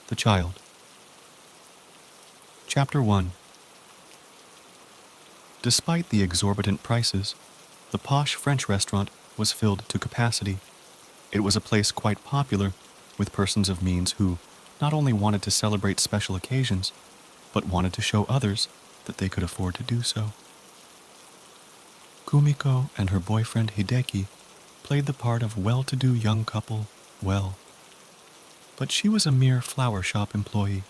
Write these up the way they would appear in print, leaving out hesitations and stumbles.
The Child. Chapter 1. Despite the exorbitant prices, the posh French restaurant was filled to capacity. It was a place quite popular with persons of means who not only wanted to celebrate special occasions, but wanted to show others that they could afford to do so. Kumiko and her boyfriend Hideki played the part of well-to-do young couple well. But she was a mere flower shop employee,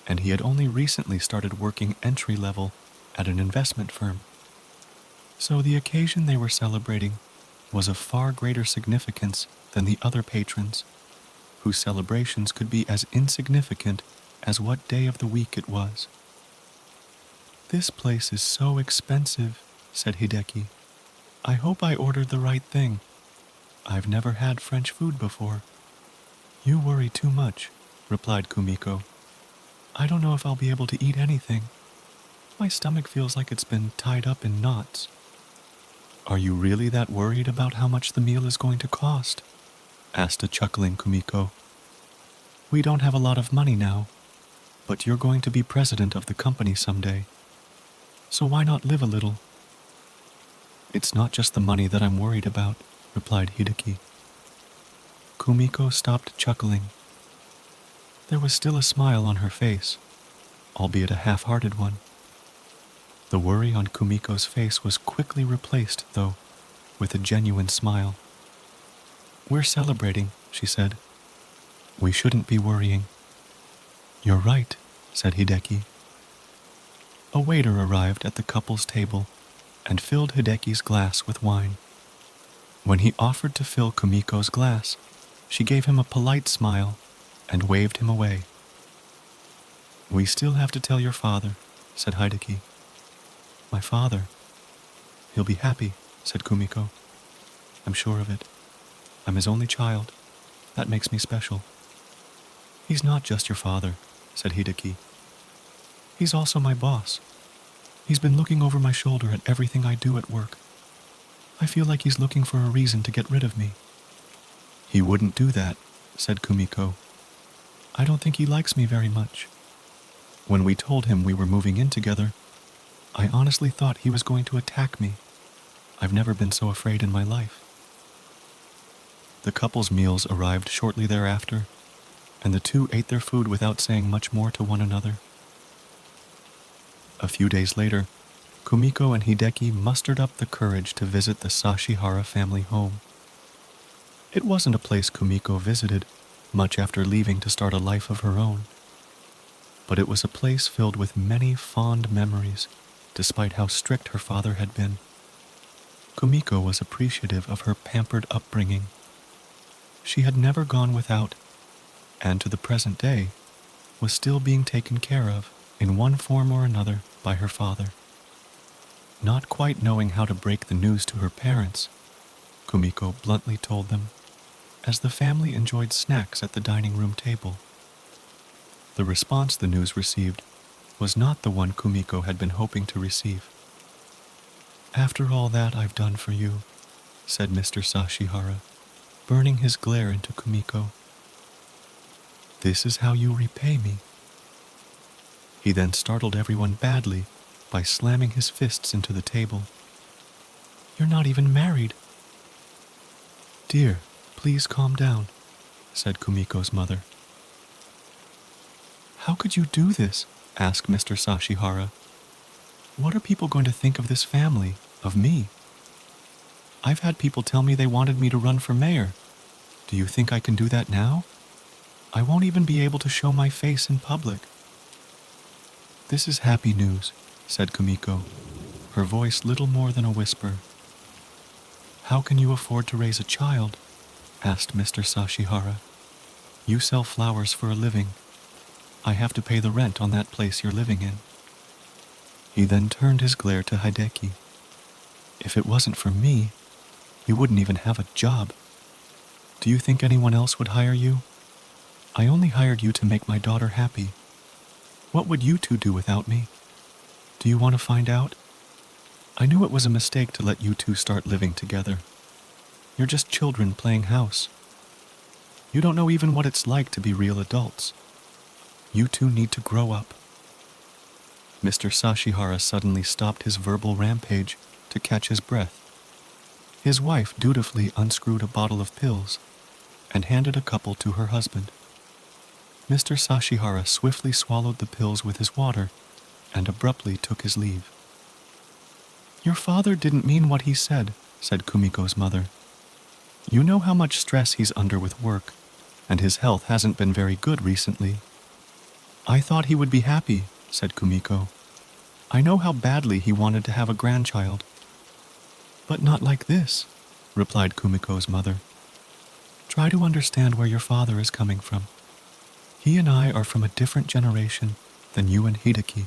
and he had only recently started working entry-level at an investment firm. So the occasion they were celebrating was of far greater significance than the other patrons, whose celebrations could be as insignificant as what day of the week it was. "This place is so expensive," said Hideki. "I hope I ordered the right thing. I've never had French food before." "You worry too much," replied Kumiko. "I don't know if I'll be able to eat anything. My stomach feels like it's been tied up in knots." "Are you really that worried about how much the meal is going to cost?" asked a chuckling Kumiko. "We don't have a lot of money now, but you're going to be president of the company someday. So why not live a little?" "It's not just the money that I'm worried about," replied Hideki. Kumiko stopped chuckling. There was still a smile on her face, albeit a half-hearted one. The worry on Kumiko's face was quickly replaced, though, with a genuine smile. "We're celebrating," she said. "We shouldn't be worrying." "You're right," said Hideki. A waiter arrived at the couple's table and filled Hideki's glass with wine. When he offered to fill Kumiko's glass, she gave him a polite smile and waved him away. "We still have to tell your father," said Hideki. "My father? He'll be happy," said Kumiko. "I'm sure of it. I'm his only child. That makes me special." "He's not just your father," said Hideki. "He's also my boss. He's been looking over my shoulder at everything I do at work. I feel like he's looking for a reason to get rid of me." "He wouldn't do that," said Kumiko. "I don't think he likes me very much. When we told him we were moving in together, I honestly thought he was going to attack me. I've never been so afraid in my life." The couple's meals arrived shortly thereafter, and the two ate their food without saying much more to one another. A few days later, Kumiko and Hideki mustered up the courage to visit the Sashihara family home. It wasn't a place Kumiko visited much after leaving to start a life of her own, but it was a place filled with many fond memories, despite how strict her father had been. Kumiko was appreciative of her pampered upbringing. She had never gone without, and to the present day, was still being taken care of in one form or another by her father. Not quite knowing how to break the news to her parents, Kumiko bluntly told them, as the family enjoyed snacks at the dining room table. The response the news received was not the one Kumiko had been hoping to receive. "After all that I've done for you," said Mr. Sashihara, burning his glare into Kumiko. "This is how you repay me." He then startled everyone badly by slamming his fists into the table. "You're not even married." "Dear, please calm down," said Kumiko's mother. "How could you do this?" asked Mr. Sashihara. "What are people going to think of this family, of me? I've had people tell me they wanted me to run for mayor. Do you think I can do that now? I won't even be able to show my face in public." "This is happy news," said Kumiko, her voice little more than a whisper. "How can you afford to raise a child?" asked Mr. Sashihara. "You sell flowers for a living. I have to pay the rent on that place you're living in." He then turned his glare to Hideki. "If it wasn't for me, you wouldn't even have a job. Do you think anyone else would hire you? I only hired you to make my daughter happy. What would you two do without me? Do you want to find out? I knew it was a mistake to let you two start living together. You're just children playing house. You don't know even what it's like to be real adults. You two need to grow up." Mr. Sashihara suddenly stopped his verbal rampage to catch his breath. His wife dutifully unscrewed a bottle of pills and handed a couple to her husband. Mr. Sashihara swiftly swallowed the pills with his water and abruptly took his leave. "Your father didn't mean what he said," said Kumiko's mother. "You know how much stress he's under with work, and his health hasn't been very good recently." "I thought he would be happy," said Kumiko. "I know how badly he wanted to have a grandchild." "But not like this," replied Kumiko's mother. "Try to understand where your father is coming from. He and I are from a different generation than you and Hideki.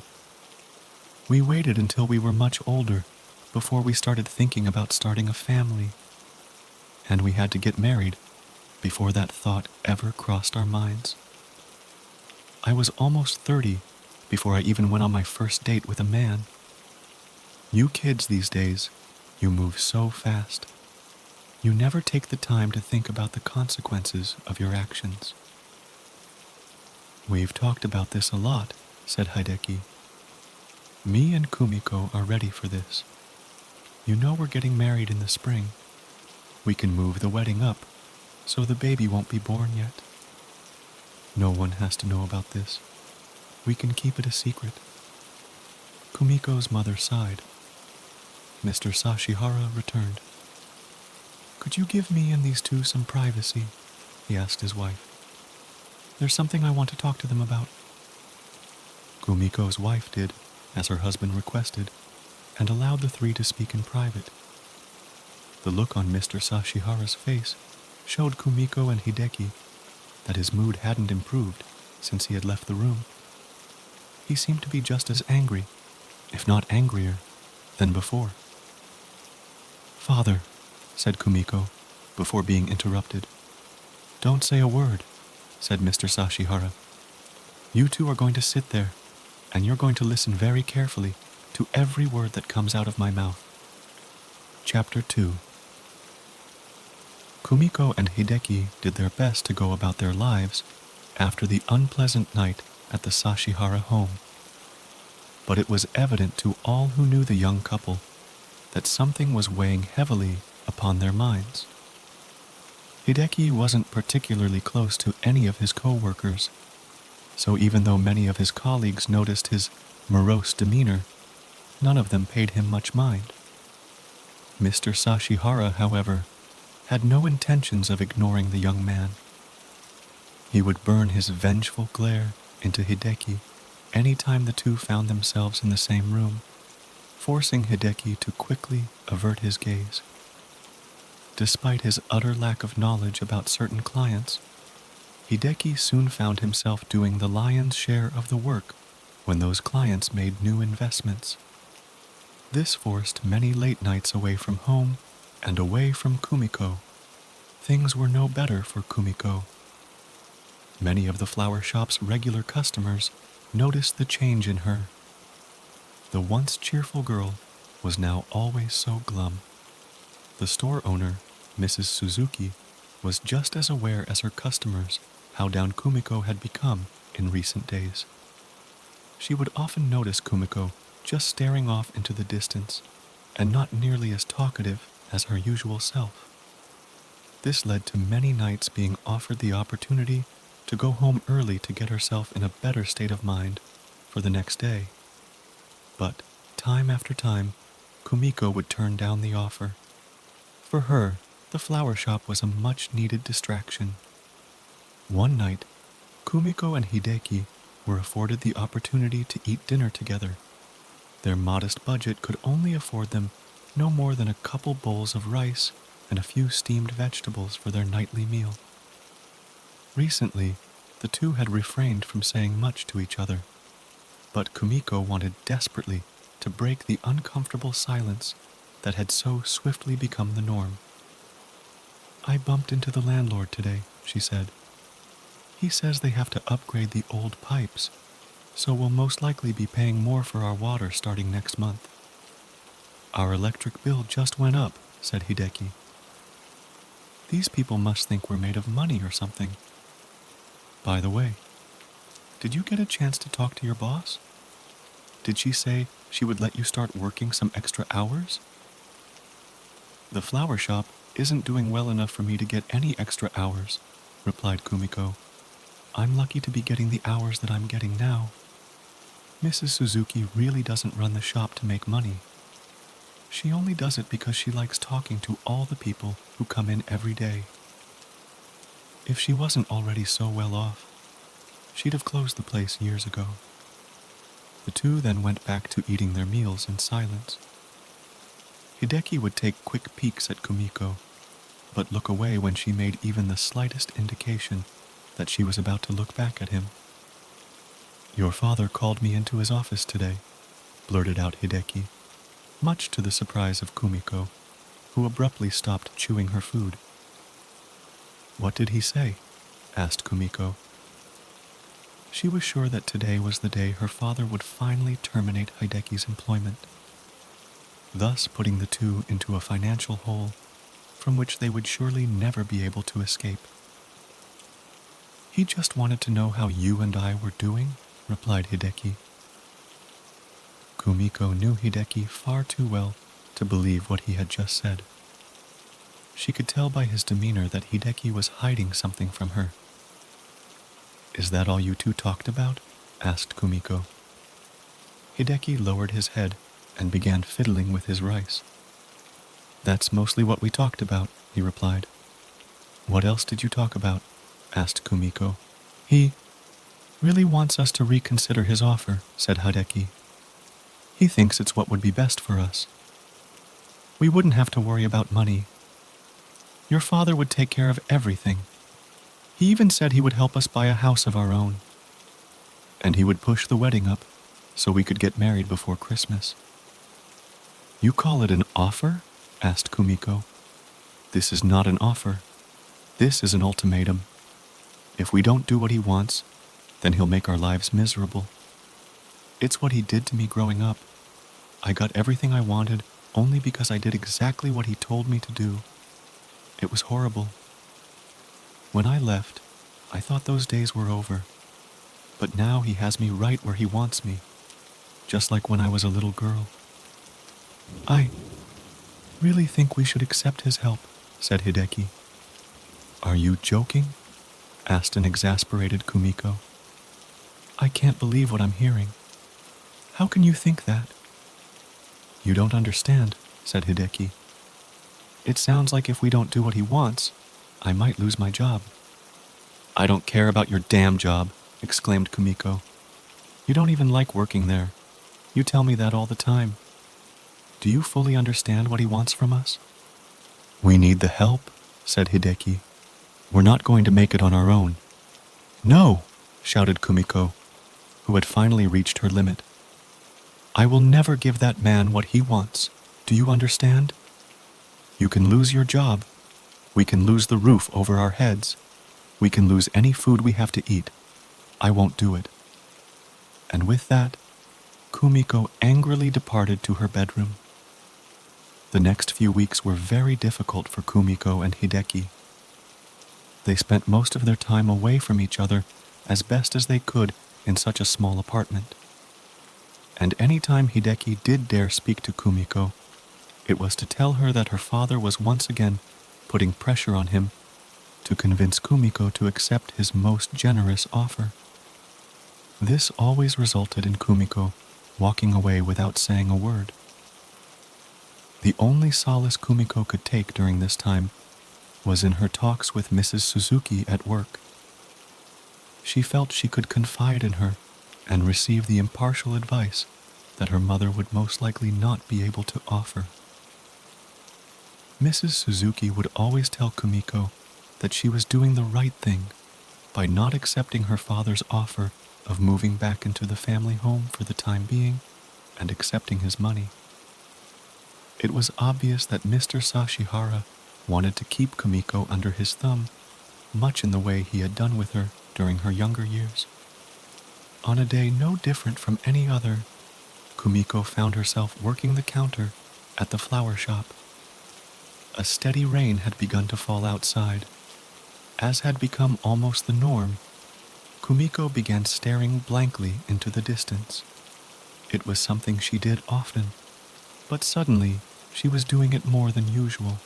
We waited until we were much older before we started thinking about starting a family. And we had to get married before that thought ever crossed our minds. I was almost 30 before I even went on my first date with a man. You kids these days, you move so fast. You never take the time to think about the consequences of your actions." "We've talked about this a lot," said Hideki. "Me and Kumiko are ready for this. You know we're getting married in the spring. We can move the wedding up, so the baby won't be born yet. No one has to know about this. We can keep it a secret." Kumiko's mother sighed. Mr. Sashihara returned. "Could you give me and these two some privacy?" he asked his wife. "There's something I want to talk to them about." Kumiko's wife did as her husband requested, and allowed the three to speak in private. The look on Mr. Sashihara's face showed Kumiko and Hideki that his mood hadn't improved since he had left the room. He seemed to be just as angry, if not angrier, than before. "Father," said Kumiko, before being interrupted. "Don't say a word," said Mr. Sashihara. "You two are going to sit there, and you're going to listen very carefully to every word that comes out of my mouth." Chapter 2. Kumiko and Hideki did their best to go about their lives after the unpleasant night at the Sashihara home. But it was evident to all who knew the young couple that something was weighing heavily upon their minds. Hideki wasn't particularly close to any of his co-workers, so even though many of his colleagues noticed his morose demeanor, none of them paid him much mind. Mr. Sashihara, however, had no intentions of ignoring the young man. He would burn his vengeful glare into Hideki any time the two found themselves in the same room, forcing Hideki to quickly avert his gaze. Despite his utter lack of knowledge about certain clients, Hideki soon found himself doing the lion's share of the work when those clients made new investments. This forced many late nights away from home and away from Kumiko. Things were no better for Kumiko. Many of the flower shop's regular customers noticed the change in her. The once cheerful girl was now always so glum. The store owner, Mrs. Suzuki, was just as aware as her customers how down Kumiko had become in recent days. She would often notice Kumiko just staring off into the distance and not nearly as talkative as her usual self. This led to many nights being offered the opportunity to go home early to get herself in a better state of mind for the next day. But time after time, Kumiko would turn down the offer. For her, the flower shop was a much-needed distraction. One night, Kumiko and Hideki were afforded the opportunity to eat dinner together. Their modest budget could only afford them no more than a couple bowls of rice and a few steamed vegetables for their nightly meal. Recently, the two had refrained from saying much to each other, but Kumiko wanted desperately to break the uncomfortable silence that had so swiftly become the norm. "I bumped into the landlord today," she said. "He says they have to upgrade the old pipes, so we'll most likely be paying more for our water starting next month." "Our electric bill just went up," said Hideki. These people must think we're made of money or something. By the way, did you get a chance to talk to your boss? Did she say she would let you start working some extra hours? The flower shop isn't doing well enough for me to get any extra hours, replied Kumiko. I'm lucky to be getting the hours that I'm getting now. Mrs. Suzuki really doesn't run the shop to make money. She only does it because she likes talking to all the people who come in every day. If she wasn't already so well off, she'd have closed the place years ago. The two then went back to eating their meals in silence. Hideki would take quick peeks at Kumiko, but look away when she made even the slightest indication that she was about to look back at him. Your father called me into his office today, blurted out Hideki, much to the surprise of Kumiko, who abruptly stopped chewing her food. What did he say? Asked Kumiko. She was sure that today was the day her father would finally terminate Hideki's employment, thus putting the two into a financial hole from which they would surely never be able to escape. He just wanted to know how you and I were doing, replied Hideki. Kumiko knew Hideki far too well to believe what he had just said. She could tell by his demeanor that Hideki was hiding something from her. Is that all you two talked about? Asked Kumiko. Hideki lowered his head and began fiddling with his rice. That's mostly what we talked about, he replied. What else did you talk about? Asked Kumiko. He really wants us to reconsider his offer, said Hideki. He thinks it's what would be best for us. We wouldn't have to worry about money. Your father would take care of everything. He even said he would help us buy a house of our own. And he would push the wedding up so we could get married before Christmas. You call it an offer? Asked Kumiko. This is not an offer. This is an ultimatum. If we don't do what he wants, then he'll make our lives miserable. It's what he did to me growing up. I got everything I wanted only because I did exactly what he told me to do. It was horrible. When I left, I thought those days were over. But now he has me right where he wants me, just like when I was a little girl. I really think we should accept his help, said Hideki. Are you joking? Asked an exasperated Kumiko. I can't believe what I'm hearing. How can you think that? You don't understand, said Hideki. It sounds like if we don't do what he wants, I might lose my job. I don't care about your damn job, exclaimed Kumiko. You don't even like working there. You tell me that all the time. Do you fully understand what he wants from us? We need the help, said Hideki. We're not going to make it on our own. No, shouted Kumiko, who had finally reached her limit. I will never give that man what he wants. Do you understand? You can lose your job. We can lose the roof over our heads. We can lose any food we have to eat. I won't do it. And with that, Kumiko angrily departed to her bedroom. The next few weeks were very difficult for Kumiko and Hideki. They spent most of their time away from each other as best as they could in such a small apartment. And any time Hideki did dare speak to Kumiko, it was to tell her that her father was once again putting pressure on him to convince Kumiko to accept his most generous offer. This always resulted in Kumiko walking away without saying a word. The only solace Kumiko could take during this time was in her talks with Mrs. Suzuki at work. She felt she could confide in her and receive the impartial advice that her mother would most likely not be able to offer. Mrs. Suzuki would always tell Kumiko that she was doing the right thing by not accepting her father's offer of moving back into the family home for the time being and accepting his money. It was obvious that Mr. Sashihara wanted to keep Kumiko under his thumb, much in the way he had done with her during her younger years. On a day no different from any other, Kumiko found herself working the counter at the flower shop. A steady rain had begun to fall outside. As had become almost the norm, Kumiko began staring blankly into the distance. It was something she did often, but suddenly she was doing it more than usual.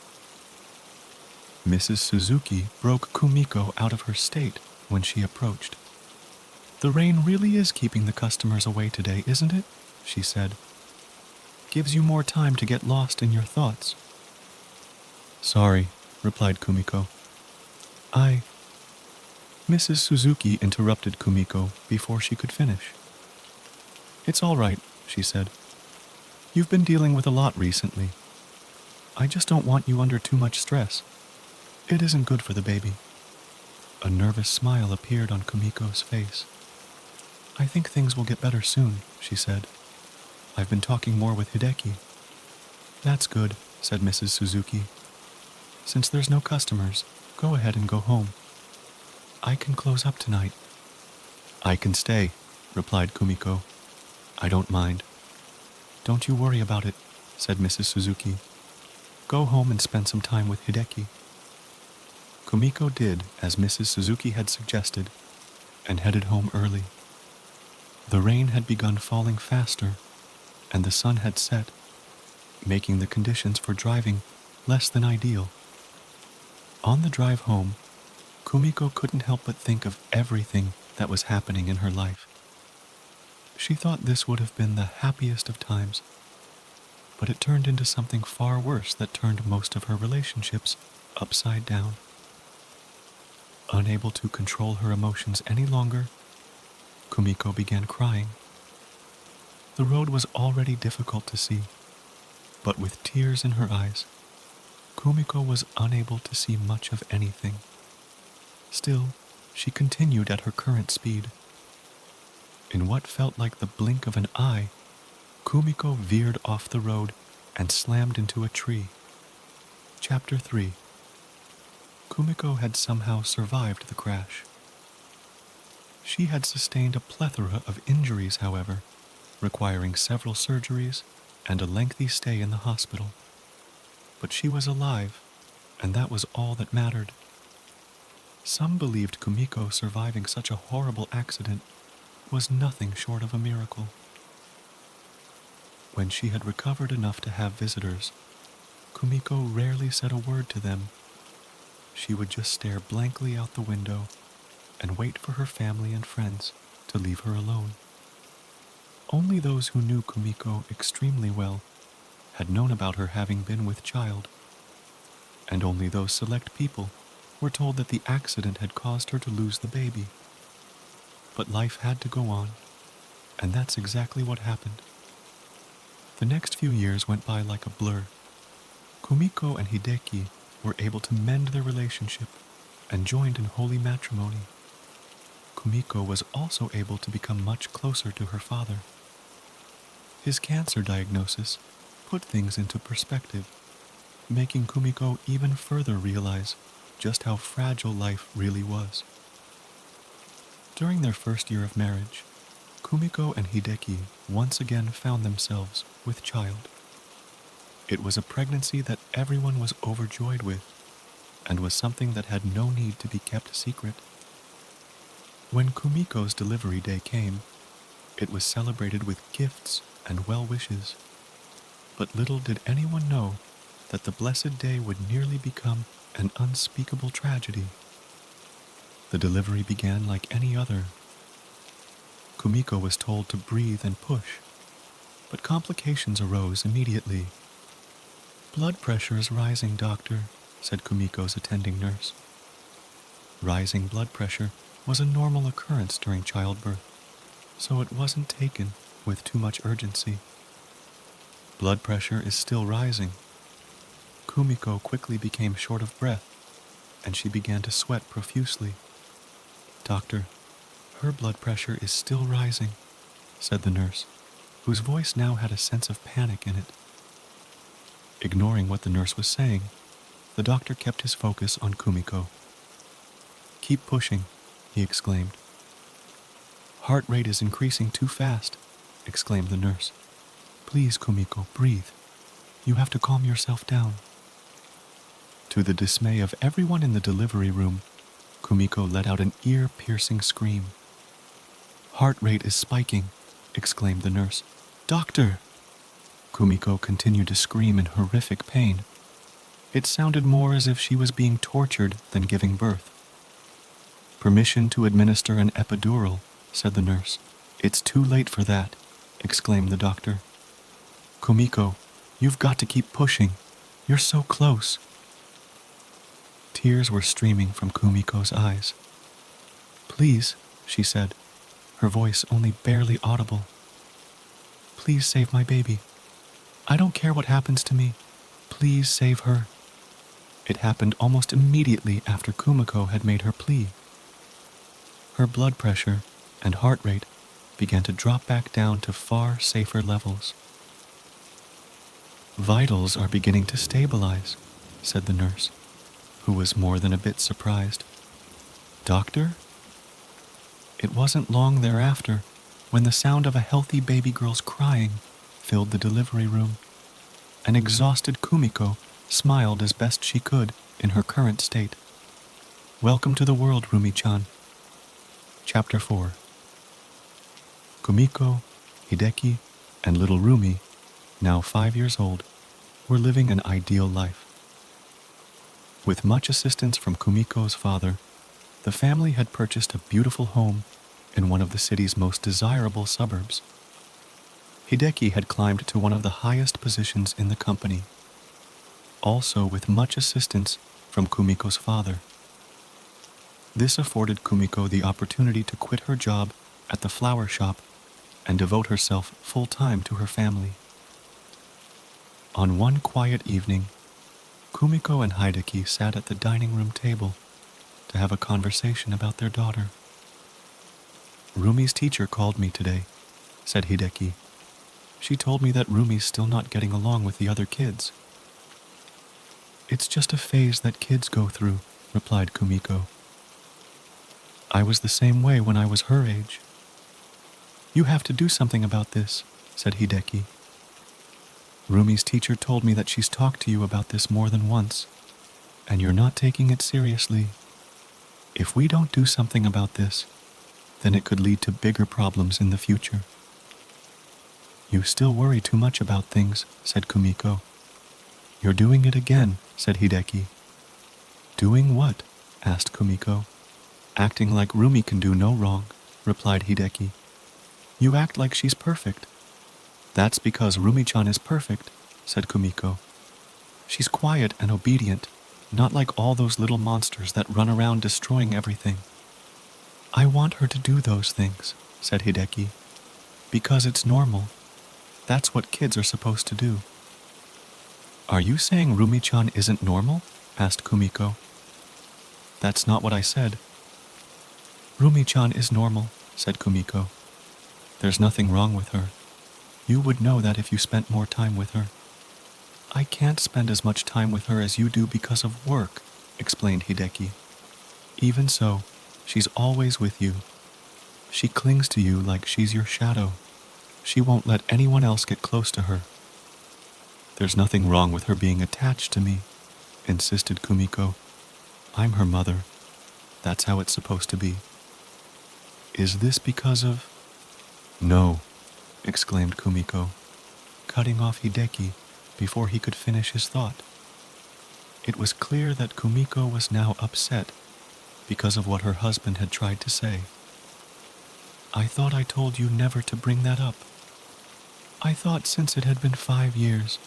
Mrs. Suzuki broke Kumiko out of her state when she approached. "The rain really is keeping the customers away today, isn't it?" she said. "Gives you more time to get lost in your thoughts." "Sorry," replied Kumiko. Mrs. Suzuki interrupted Kumiko before she could finish. "It's all right," she said. "You've been dealing with a lot recently. I just don't want you under too much stress. It isn't good for the baby." A nervous smile appeared on Kumiko's face. "I think things will get better soon," she said. "I've been talking more with Hideki." "That's good," said Mrs. Suzuki. "Since there's no customers, go ahead and go home. I can close up tonight." "I can stay," replied Kumiko. "I don't mind." "Don't you worry about it," said Mrs. Suzuki. "Go home and spend some time with Hideki." Kumiko did as Mrs. Suzuki had suggested and headed home early. The rain had begun falling faster, and the sun had set, making the conditions for driving less than ideal. On the drive home, Kumiko couldn't help but think of everything that was happening in her life. She thought this would have been the happiest of times, but it turned into something far worse that turned most of her relationships upside down. Unable to control her emotions any longer, Kumiko began crying. The road was already difficult to see, but with tears in her eyes, Kumiko was unable to see much of anything. Still, she continued at her current speed. In what felt like the blink of an eye, Kumiko veered off the road and slammed into a tree. Chapter 3. Kumiko had somehow survived the crash. She had sustained a plethora of injuries, however, requiring several surgeries and a lengthy stay in the hospital. But she was alive, and that was all that mattered. Some believed Kumiko surviving such a horrible accident was nothing short of a miracle. When she had recovered enough to have visitors, Kumiko rarely said a word to them. She would just stare blankly out the window and wait for her family and friends to leave her alone. Only those who knew Kumiko extremely well had known about her having been with child, and only those select people were told that the accident had caused her to lose the baby. But life had to go on, and that's exactly what happened. The next few years went by like a blur. Kumiko and Hideki were able to mend their relationship and joined in holy matrimony. Kumiko was also able to become much closer to her father. His cancer diagnosis put things into perspective, making Kumiko even further realize just how fragile life really was. During their first year of marriage, Kumiko and Hideki once again found themselves with child. It was a pregnancy that everyone was overjoyed with, and was something that had no need to be kept secret. When Kumiko's delivery day came, it was celebrated with gifts and well wishes. But little did anyone know that the blessed day would nearly become an unspeakable tragedy. The delivery began like any other. Kumiko was told to breathe and push, but complications arose immediately. "Blood pressure is rising, doctor," said Kumiko's attending nurse. Rising blood pressure was a normal occurrence during childbirth, so it wasn't taken with too much urgency. "Blood pressure is still rising." Kumiko quickly became short of breath, and she began to sweat profusely. "Doctor, her blood pressure is still rising," said the nurse, whose voice now had a sense of panic in it. Ignoring what the nurse was saying, the doctor kept his focus on Kumiko. "Keep pushing," he exclaimed. "Heart rate is increasing too fast," exclaimed the nurse. "Please, Kumiko, breathe. You have to calm yourself down." To the dismay of everyone in the delivery room, Kumiko let out an ear-piercing scream. "Heart rate is spiking," exclaimed the nurse. "Doctor!" Kumiko continued to scream in horrific pain. It sounded more as if she was being tortured than giving birth. "Permission to administer an epidural," said the nurse. "It's too late for that," exclaimed the doctor. "Kumiko, you've got to keep pushing. You're so close." Tears were streaming from Kumiko's eyes. "Please," she said, her voice only barely audible. "Please save my baby. I don't care what happens to me. Please save her." It happened almost immediately after Kumiko had made her plea. Her blood pressure and heart rate began to drop back down to far safer levels. "Vitals are beginning to stabilize," said the nurse, who was more than a bit surprised. "Doctor?" It wasn't long thereafter when the sound of a healthy baby girl's crying filled the delivery room. An exhausted Kumiko smiled as best she could in her current state. "Welcome to the world, Rumi-chan." Chapter 4. Kumiko, Hideki, and little Rumi, now 5 years old, were living an ideal life. With much assistance from Kumiko's father, the family had purchased a beautiful home in one of the city's most desirable suburbs. Hideki had climbed to one of the highest positions in the company, also with much assistance from Kumiko's father. This afforded Kumiko the opportunity to quit her job at the flower shop and devote herself full-time to her family. On one quiet evening, Kumiko and Hideki sat at the dining room table to have a conversation about their daughter. "Rumi's teacher called me today," said Hideki. "She told me that Rumi's still not getting along with the other kids." "It's just a phase that kids go through," replied Kumiko. "I was the same way when I was her age." "You have to do something about this," said Hideki. "Rumi's teacher told me that she's talked to you about this more than once, and you're not taking it seriously. If we don't do something about this, then it could lead to bigger problems in the future." "You still worry too much about things," said Kumiko. "You're doing it again," said Hideki. "Doing what?" asked Kumiko. "Acting like Rumi can do no wrong," replied Hideki. "You act like she's perfect." "That's because Rumi-chan is perfect," said Kumiko. "She's quiet and obedient, not like all those little monsters that run around destroying everything." "I want her to do those things," said Hideki, "because it's normal. That's what kids are supposed to do." "Are you saying Rumi-chan isn't normal?" asked Kumiko. "That's not what I said." "Rumi-chan is normal," said Kumiko. "There's nothing wrong with her. You would know that if you spent more time with her." "I can't spend as much time with her as you do because of work," explained Hideki. "Even so, she's always with you. She clings to you like she's your shadow. She won't let anyone else get close to her." "There's nothing wrong with her being attached to me," insisted Kumiko. "I'm her mother. That's how it's supposed to be." "Is this because of—" "No," exclaimed Kumiko, cutting off Hideki before he could finish his thought. It was clear that Kumiko was now upset because of what her husband had tried to say. "I thought I told you never to bring that up. I thought since it had been 5 years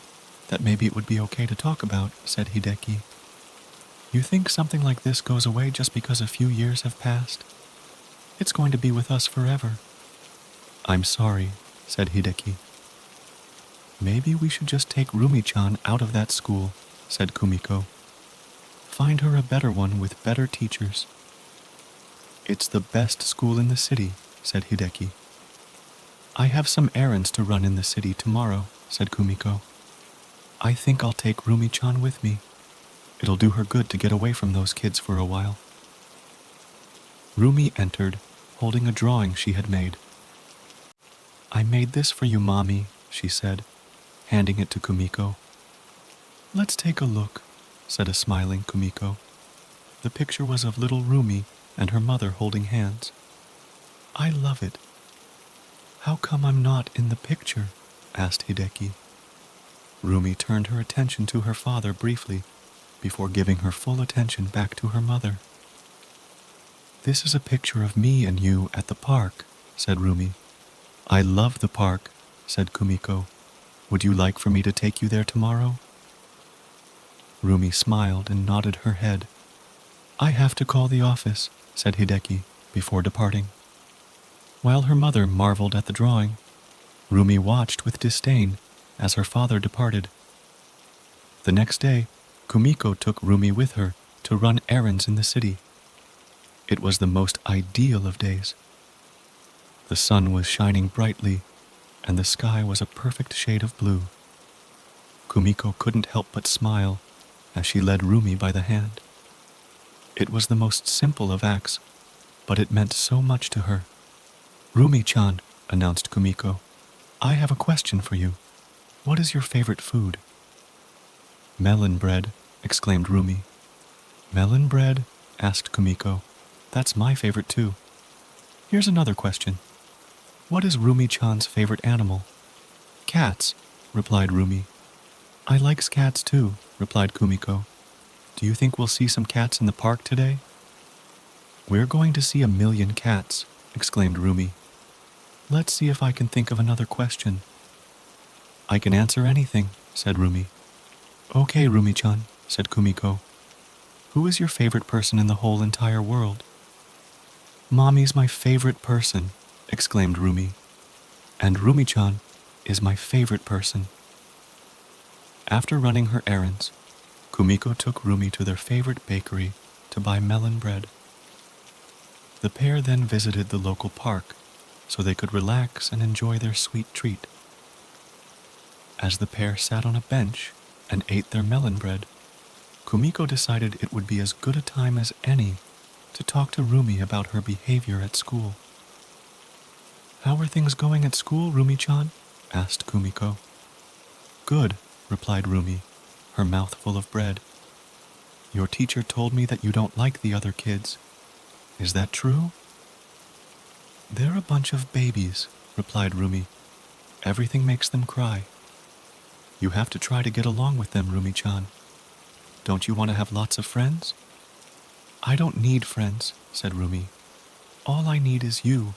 that maybe it would be okay to talk about," said Hideki. "You think something like this goes away just because a few years have passed? It's going to be with us forever." "I'm sorry," said Hideki. "Maybe we should just take Rumi-chan out of that school," said Kumiko. "Find her a better one with better teachers." "It's the best school in the city," said Hideki. "I have some errands to run in the city tomorrow," said Kumiko. "I think I'll take Rumi-chan with me. It'll do her good to get away from those kids for a while." Rumi entered, holding a drawing she had made. "I made this for you, Mommy," she said, handing it to Kumiko. "Let's take a look. said a smiling Kumiko. The picture was of little Rumi and her mother holding hands. I love it. How come I'm not in the picture? Asked Hideki. Rumi turned her attention to her father briefly before giving her full attention back to her mother. This is a picture of me and you at the park, said Rumi. I love the park, said Kumiko. Would you like for me to take you there tomorrow? Rumi smiled and nodded her head. I have to call the office, said Hideki before departing. While her mother marveled at the drawing, Rumi watched with disdain as her father departed. The next day, Kumiko took Rumi with her to run errands in the city. It was the most ideal of days. The sun was shining brightly, and the sky was a perfect shade of blue. Kumiko couldn't help but smile as she led Rumi by the hand. It was the most simple of acts, but it meant so much to her. Rumi-chan, announced Kumiko, I have a question for you. What is your favorite food? Melon bread, exclaimed Rumi. Melon bread? Asked Kumiko. That's my favorite too. Here's another question. What is Rumi-chan's favorite animal? Cats, replied Rumi. I likes cats too, replied Kumiko. Do you think we'll see some cats in the park today? We're going to see 1,000,000 cats, exclaimed Rumi. Let's see if I can think of another question. I can answer anything, said Rumi. Okay, Rumi-chan, said Kumiko. Who is your favorite person in the whole entire world? Mommy's my favorite person, exclaimed Rumi. And Rumi-chan is my favorite person. After running her errands, Kumiko took Rumi to their favorite bakery to buy melon bread. The pair then visited the local park so they could relax and enjoy their sweet treat. As the pair sat on a bench and ate their melon bread, Kumiko decided it would be as good a time as any to talk to Rumi about her behavior at school. How are things going at school, Rumi-chan? Asked Kumiko. Good, replied Rumi, her mouth full of bread. Your teacher told me that you don't like the other kids. Is that true? They're a bunch of babies, replied Rumi. Everything makes them cry. You have to try to get along with them, Rumi-chan. Don't you want to have lots of friends? I don't need friends, said Rumi. All I need is you.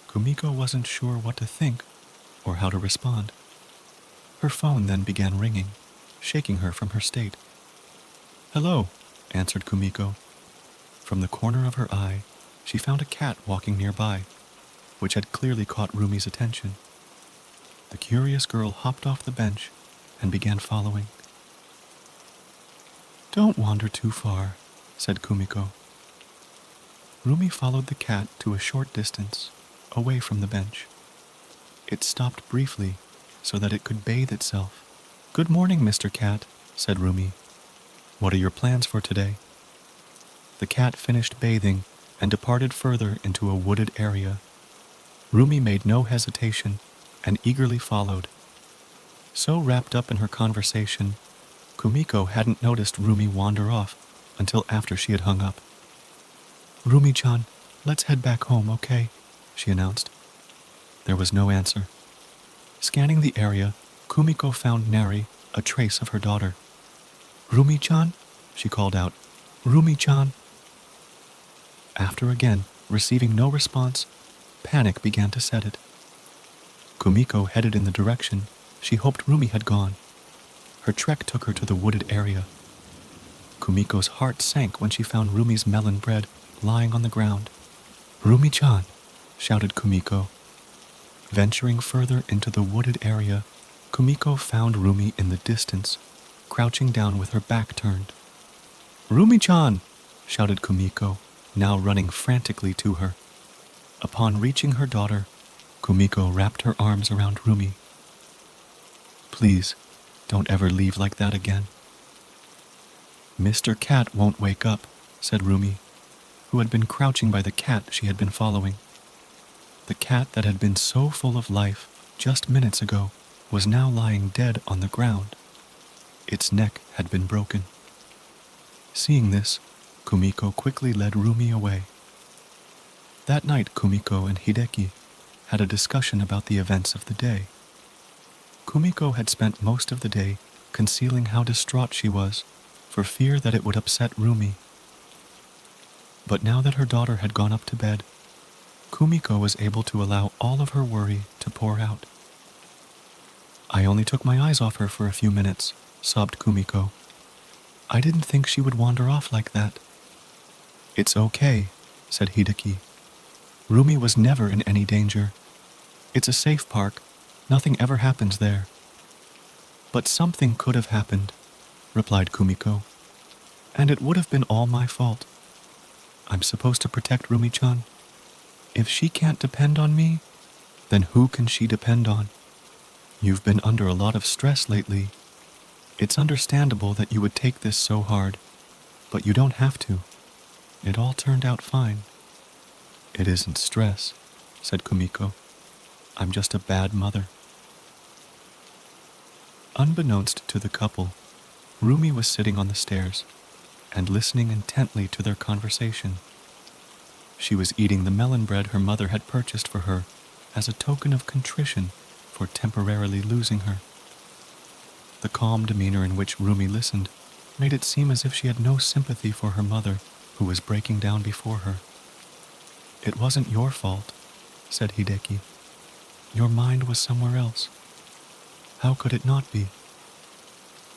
Kumiko wasn't sure what to think or how to respond. Her phone then began ringing, shaking her from her state. Hello, answered Kumiko. From the corner of her eye, she found a cat walking nearby, which had clearly caught Rumi's attention. The curious girl hopped off the bench and began following. Don't wander too far, said Kumiko. Rumi followed the cat to a short distance, away from the bench. It stopped briefly so that it could bathe itself. Good morning, Mr. Cat, said Rumi. What are your plans for today? The cat finished bathing and departed further into a wooded area. Rumi made no hesitation and eagerly followed. So wrapped up in her conversation, Kumiko hadn't noticed Rumi wander off until after she had hung up. Rumi-chan, let's head back home, okay? She announced. There was no answer. Scanning the area, Kumiko found nary a trace of her daughter. Rumi-chan? She called out. Rumi-chan? After again receiving no response, panic began to set it. Kumiko headed in the direction she hoped Rumi had gone. Her trek took her to the wooded area. Kumiko's heart sank when she found Rumi's melon bread lying on the ground. Rumi-chan, shouted Kumiko. Venturing further into the wooded area, Kumiko found Rumi in the distance, crouching down with her back turned. Rumi-chan, shouted Kumiko, now running frantically to her. Upon reaching her daughter, Kumiko wrapped her arms around Rumi. Please, don't ever leave like that again. Mr. Cat won't wake up, said Rumi, who had been crouching by the cat she had been following. The cat that had been so full of life just minutes ago was now lying dead on the ground. Its neck had been broken. Seeing this, Kumiko quickly led Rumi away. That night, Kumiko and Hideki had a discussion about the events of the day. Kumiko had spent most of the day concealing how distraught she was for fear that it would upset Rumi. But now that her daughter had gone up to bed, Kumiko was able to allow all of her worry to pour out. "I only took my eyes off her for a few minutes," sobbed Kumiko. "I didn't think she would wander off like that." "It's okay," said Hideki. "Rumi was never in any danger. It's a safe park. Nothing ever happens there." "But something could have happened," replied Kumiko. "And it would have been all my fault. I'm supposed to protect Rumi-chan. If she can't depend on me, then who can she depend on? You've been under a lot of stress lately. It's understandable that you would take this so hard, but you don't have to. It all turned out fine." "It isn't stress," said Kumiko. "I'm just a bad mother." Unbeknownst to the couple, Rumi was sitting on the stairs and listening intently to their conversation. She was eating the melon bread her mother had purchased for her as a token of contrition for temporarily losing her. The calm demeanor in which Rumi listened made it seem as if she had no sympathy for her mother, who was breaking down before her. "It wasn't your fault," said Hideki. "Your mind was somewhere else. How could it not be?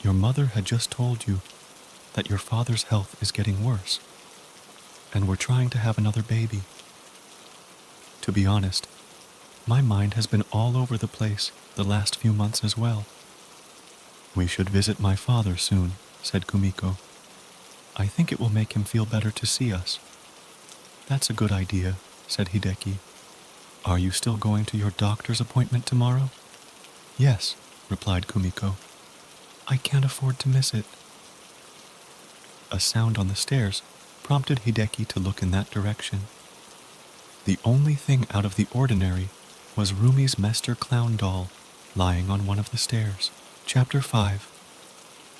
Your mother had just told you that your father's health is getting worse, and we're trying to have another baby. To be honest, my mind has been all over the place the last few months as well." "We should visit my father soon," said Kumiko. "I think it will make him feel better to see us." "That's a good idea," said Hideki. "Are you still going to your doctor's appointment tomorrow?" "Yes," replied Kumiko. "I can't afford to miss it." A sound on the stairs prompted Hideki to look in that direction. The only thing out of the ordinary was Rumi's Mester Clown doll lying on one of the stairs. Chapter 5.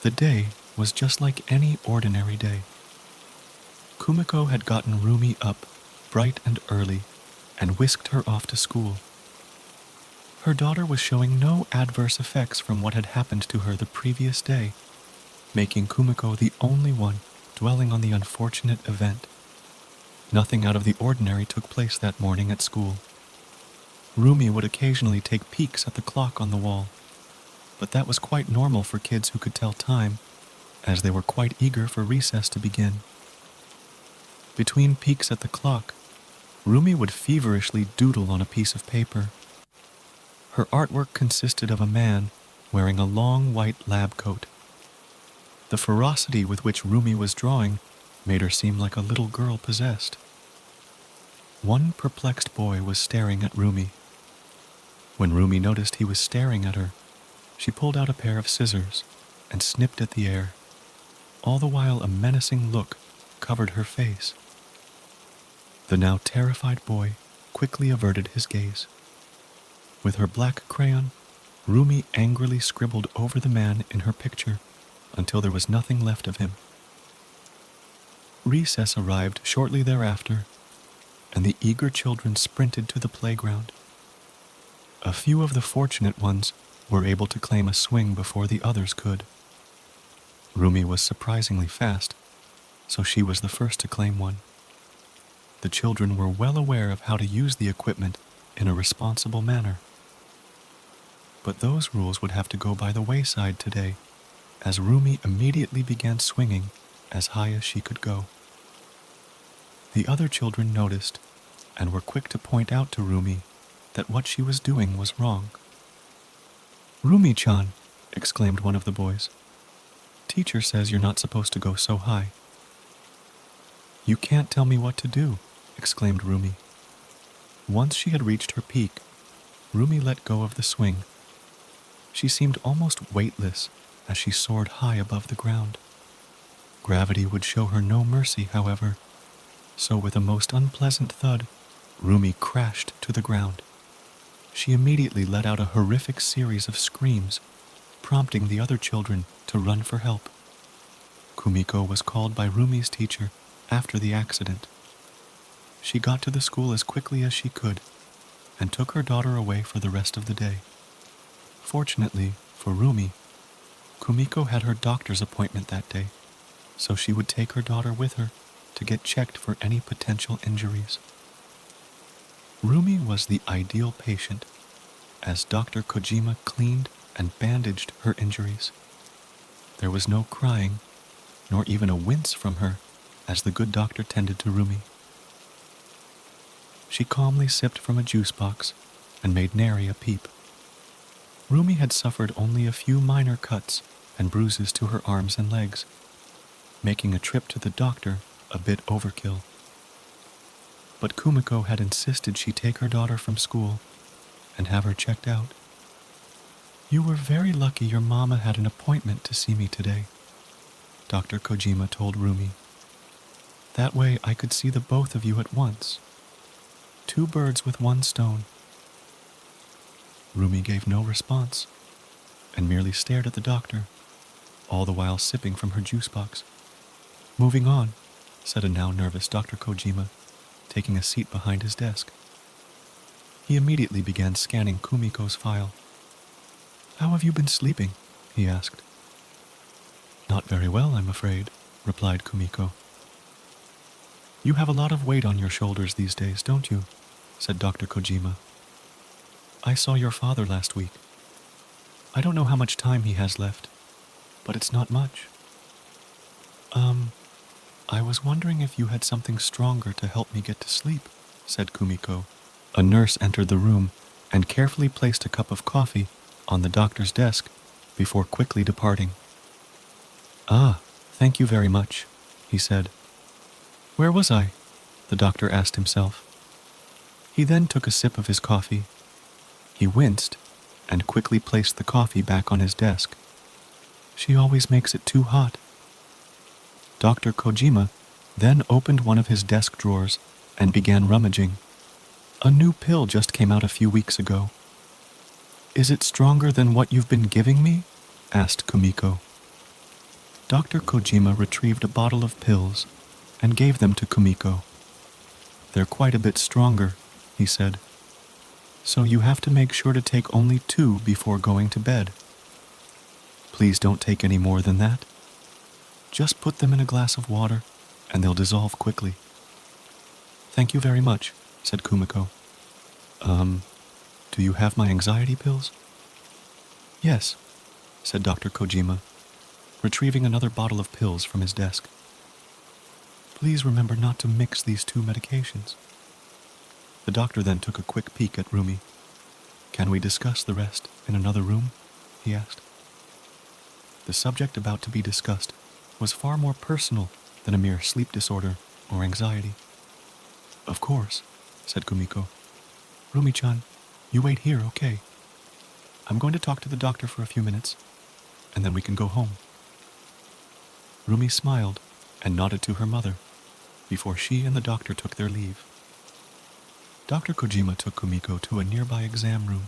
The day was just like any ordinary day. Kumiko had gotten Rumi up bright and early and whisked her off to school. Her daughter was showing no adverse effects from what had happened to her the previous day, making Kumiko the only one dwelling on the unfortunate event. Nothing out of the ordinary took place that morning at school. Rumi would occasionally take peeks at the clock on the wall, but that was quite normal for kids who could tell time, as they were quite eager for recess to begin. Between peeks at the clock, Rumi would feverishly doodle on a piece of paper. Her artwork consisted of a man wearing a long white lab coat. The ferocity with which Rumi was drawing made her seem like a little girl possessed. One perplexed boy was staring at Rumi. When Rumi noticed he was staring at her, she pulled out a pair of scissors and snipped at the air. All the while a menacing look covered her face. The now terrified boy quickly averted his gaze. With her black crayon, Rumi angrily scribbled over the man in her picture until there was nothing left of him. Recess arrived shortly thereafter, and the eager children sprinted to the playground. A few of the fortunate ones were able to claim a swing before the others could. Rumi was surprisingly fast, so she was the first to claim one. The children were well aware of how to use the equipment in a responsible manner. But those rules would have to go by the wayside today, as Rumi immediately began swinging as high as she could go. The other children noticed and were quick to point out to Rumi that what she was doing was wrong. "Rumi-chan," exclaimed one of the boys. "Teacher says you're not supposed to go so high." "You can't tell me what to do," exclaimed Rumi. Once she had reached her peak, Rumi let go of the swing. She seemed almost weightless as she soared high above the ground. Gravity would show her no mercy, however, so with a most unpleasant thud, Rumi crashed to the ground. She immediately let out a horrific series of screams prompting the other children to run for help. Kumiko was called by Rumi's teacher after the accident. She got to the school as quickly as she could and took her daughter away for the rest of the day. Fortunately for Rumi, Kumiko had her doctor's appointment that day, so she would take her daughter with her to get checked for any potential injuries. Rumi was the ideal patient, as Dr. Kojima cleaned and bandaged her injuries. There was no crying, nor even a wince from her, as the good doctor tended to Rumi. She calmly sipped from a juice box and made nary a peep. Rumi had suffered only a few minor cuts and bruises to her arms and legs, making a trip to the doctor a bit overkill. But Kumiko had insisted she take her daughter from school and have her checked out. "You were very lucky your mama had an appointment to see me today," Dr. Kojima told Rumi. "That way I could see the both of you at once. 2 birds with 1 stone." Rumi gave no response and merely stared at the doctor, all the while sipping from her juice box. "Moving on," said a now nervous Dr. Kojima, taking a seat behind his desk. He immediately began scanning Kumiko's file. "How have you been sleeping?" he asked. "Not very well, I'm afraid," replied Kumiko. "You have a lot of weight on your shoulders these days, don't you?" said Dr. Kojima. "I saw your father last week. I don't know how much time he has left, but it's not much. I was wondering if you had something stronger to help me get to sleep," said Kumiko. A nurse entered the room and carefully placed a cup of coffee on the doctor's desk before quickly departing. "Ah, thank you very much," he said. "Where was I?" the doctor asked himself. He then took a sip of his coffee. He winced and quickly placed the coffee back on his desk. "She always makes it too hot." Dr. Kojima then opened one of his desk drawers and began rummaging. "A new pill just came out a few weeks ago." "Is it stronger than what you've been giving me?" asked Kumiko. Dr. Kojima retrieved a bottle of pills and gave them to Kumiko. "They're quite a bit stronger," he said. "So you have to make sure to take only 2 before going to bed. Please don't take any more than that. Just put them in a glass of water and they'll dissolve quickly." "Thank you very much," said Kumiko. Do you have my anxiety pills?" "Yes," said Dr. Kojima, retrieving another bottle of pills from his desk. "Please remember not to mix these 2 medications." The doctor then took a quick peek at Rumi. "Can we discuss the rest in another room?" he asked. The subject about to be discussed was far more personal than a mere sleep disorder or anxiety. "Of course," said Kumiko. "Rumi-chan, you wait here, okay? I'm going to talk to the doctor for a few minutes, and then we can go home." Rumi smiled and nodded to her mother before she and the doctor took their leave. Dr. Kojima took Kumiko to a nearby exam room.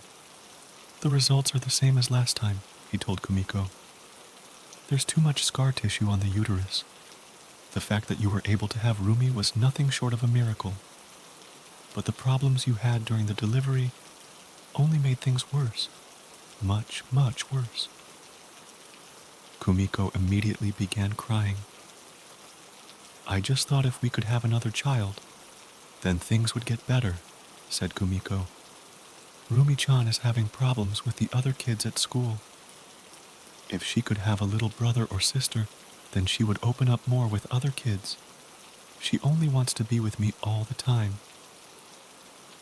"The results are the same as last time," he told Kumiko. "There's too much scar tissue on the uterus. The fact that you were able to have Rumi was nothing short of a miracle. But the problems you had during the delivery only made things worse. Much, much worse." Kumiko immediately began crying. "I just thought if we could have another child, then things would get better," said Kumiko. "Rumi-chan is having problems with the other kids at school. If she could have a little brother or sister, then she would open up more with other kids. She only wants to be with me all the time."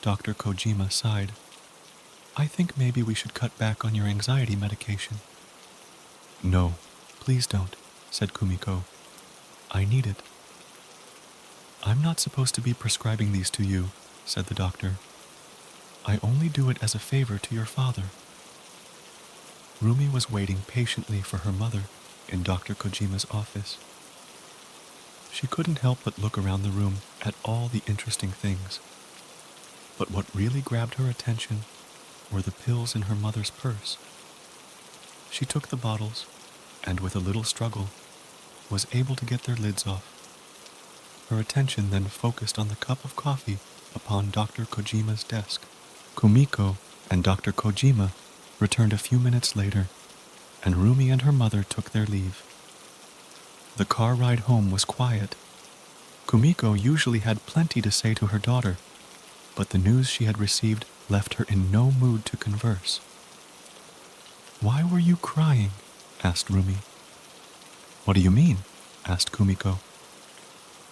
Dr. Kojima sighed. "I think maybe we should cut back on your anxiety medication." "No, please don't," said Kumiko. "I need it." "I'm not supposed to be prescribing these to you," said the doctor. "I only do it as a favor to your father." Rumi was waiting patiently for her mother in Dr. Kojima's office. She couldn't help but look around the room at all the interesting things. But what really grabbed her attention were the pills in her mother's purse. She took the bottles, and with a little struggle, was able to get their lids off. Her attention then focused on the cup of coffee upon Dr. Kojima's desk. Kumiko and Dr. Kojima returned a few minutes later, and Rumi and her mother took their leave. The car ride home was quiet. Kumiko usually had plenty to say to her daughter, but the news she had received left her in no mood to converse. "Why were you crying?" asked Rumi. "What do you mean?" asked Kumiko.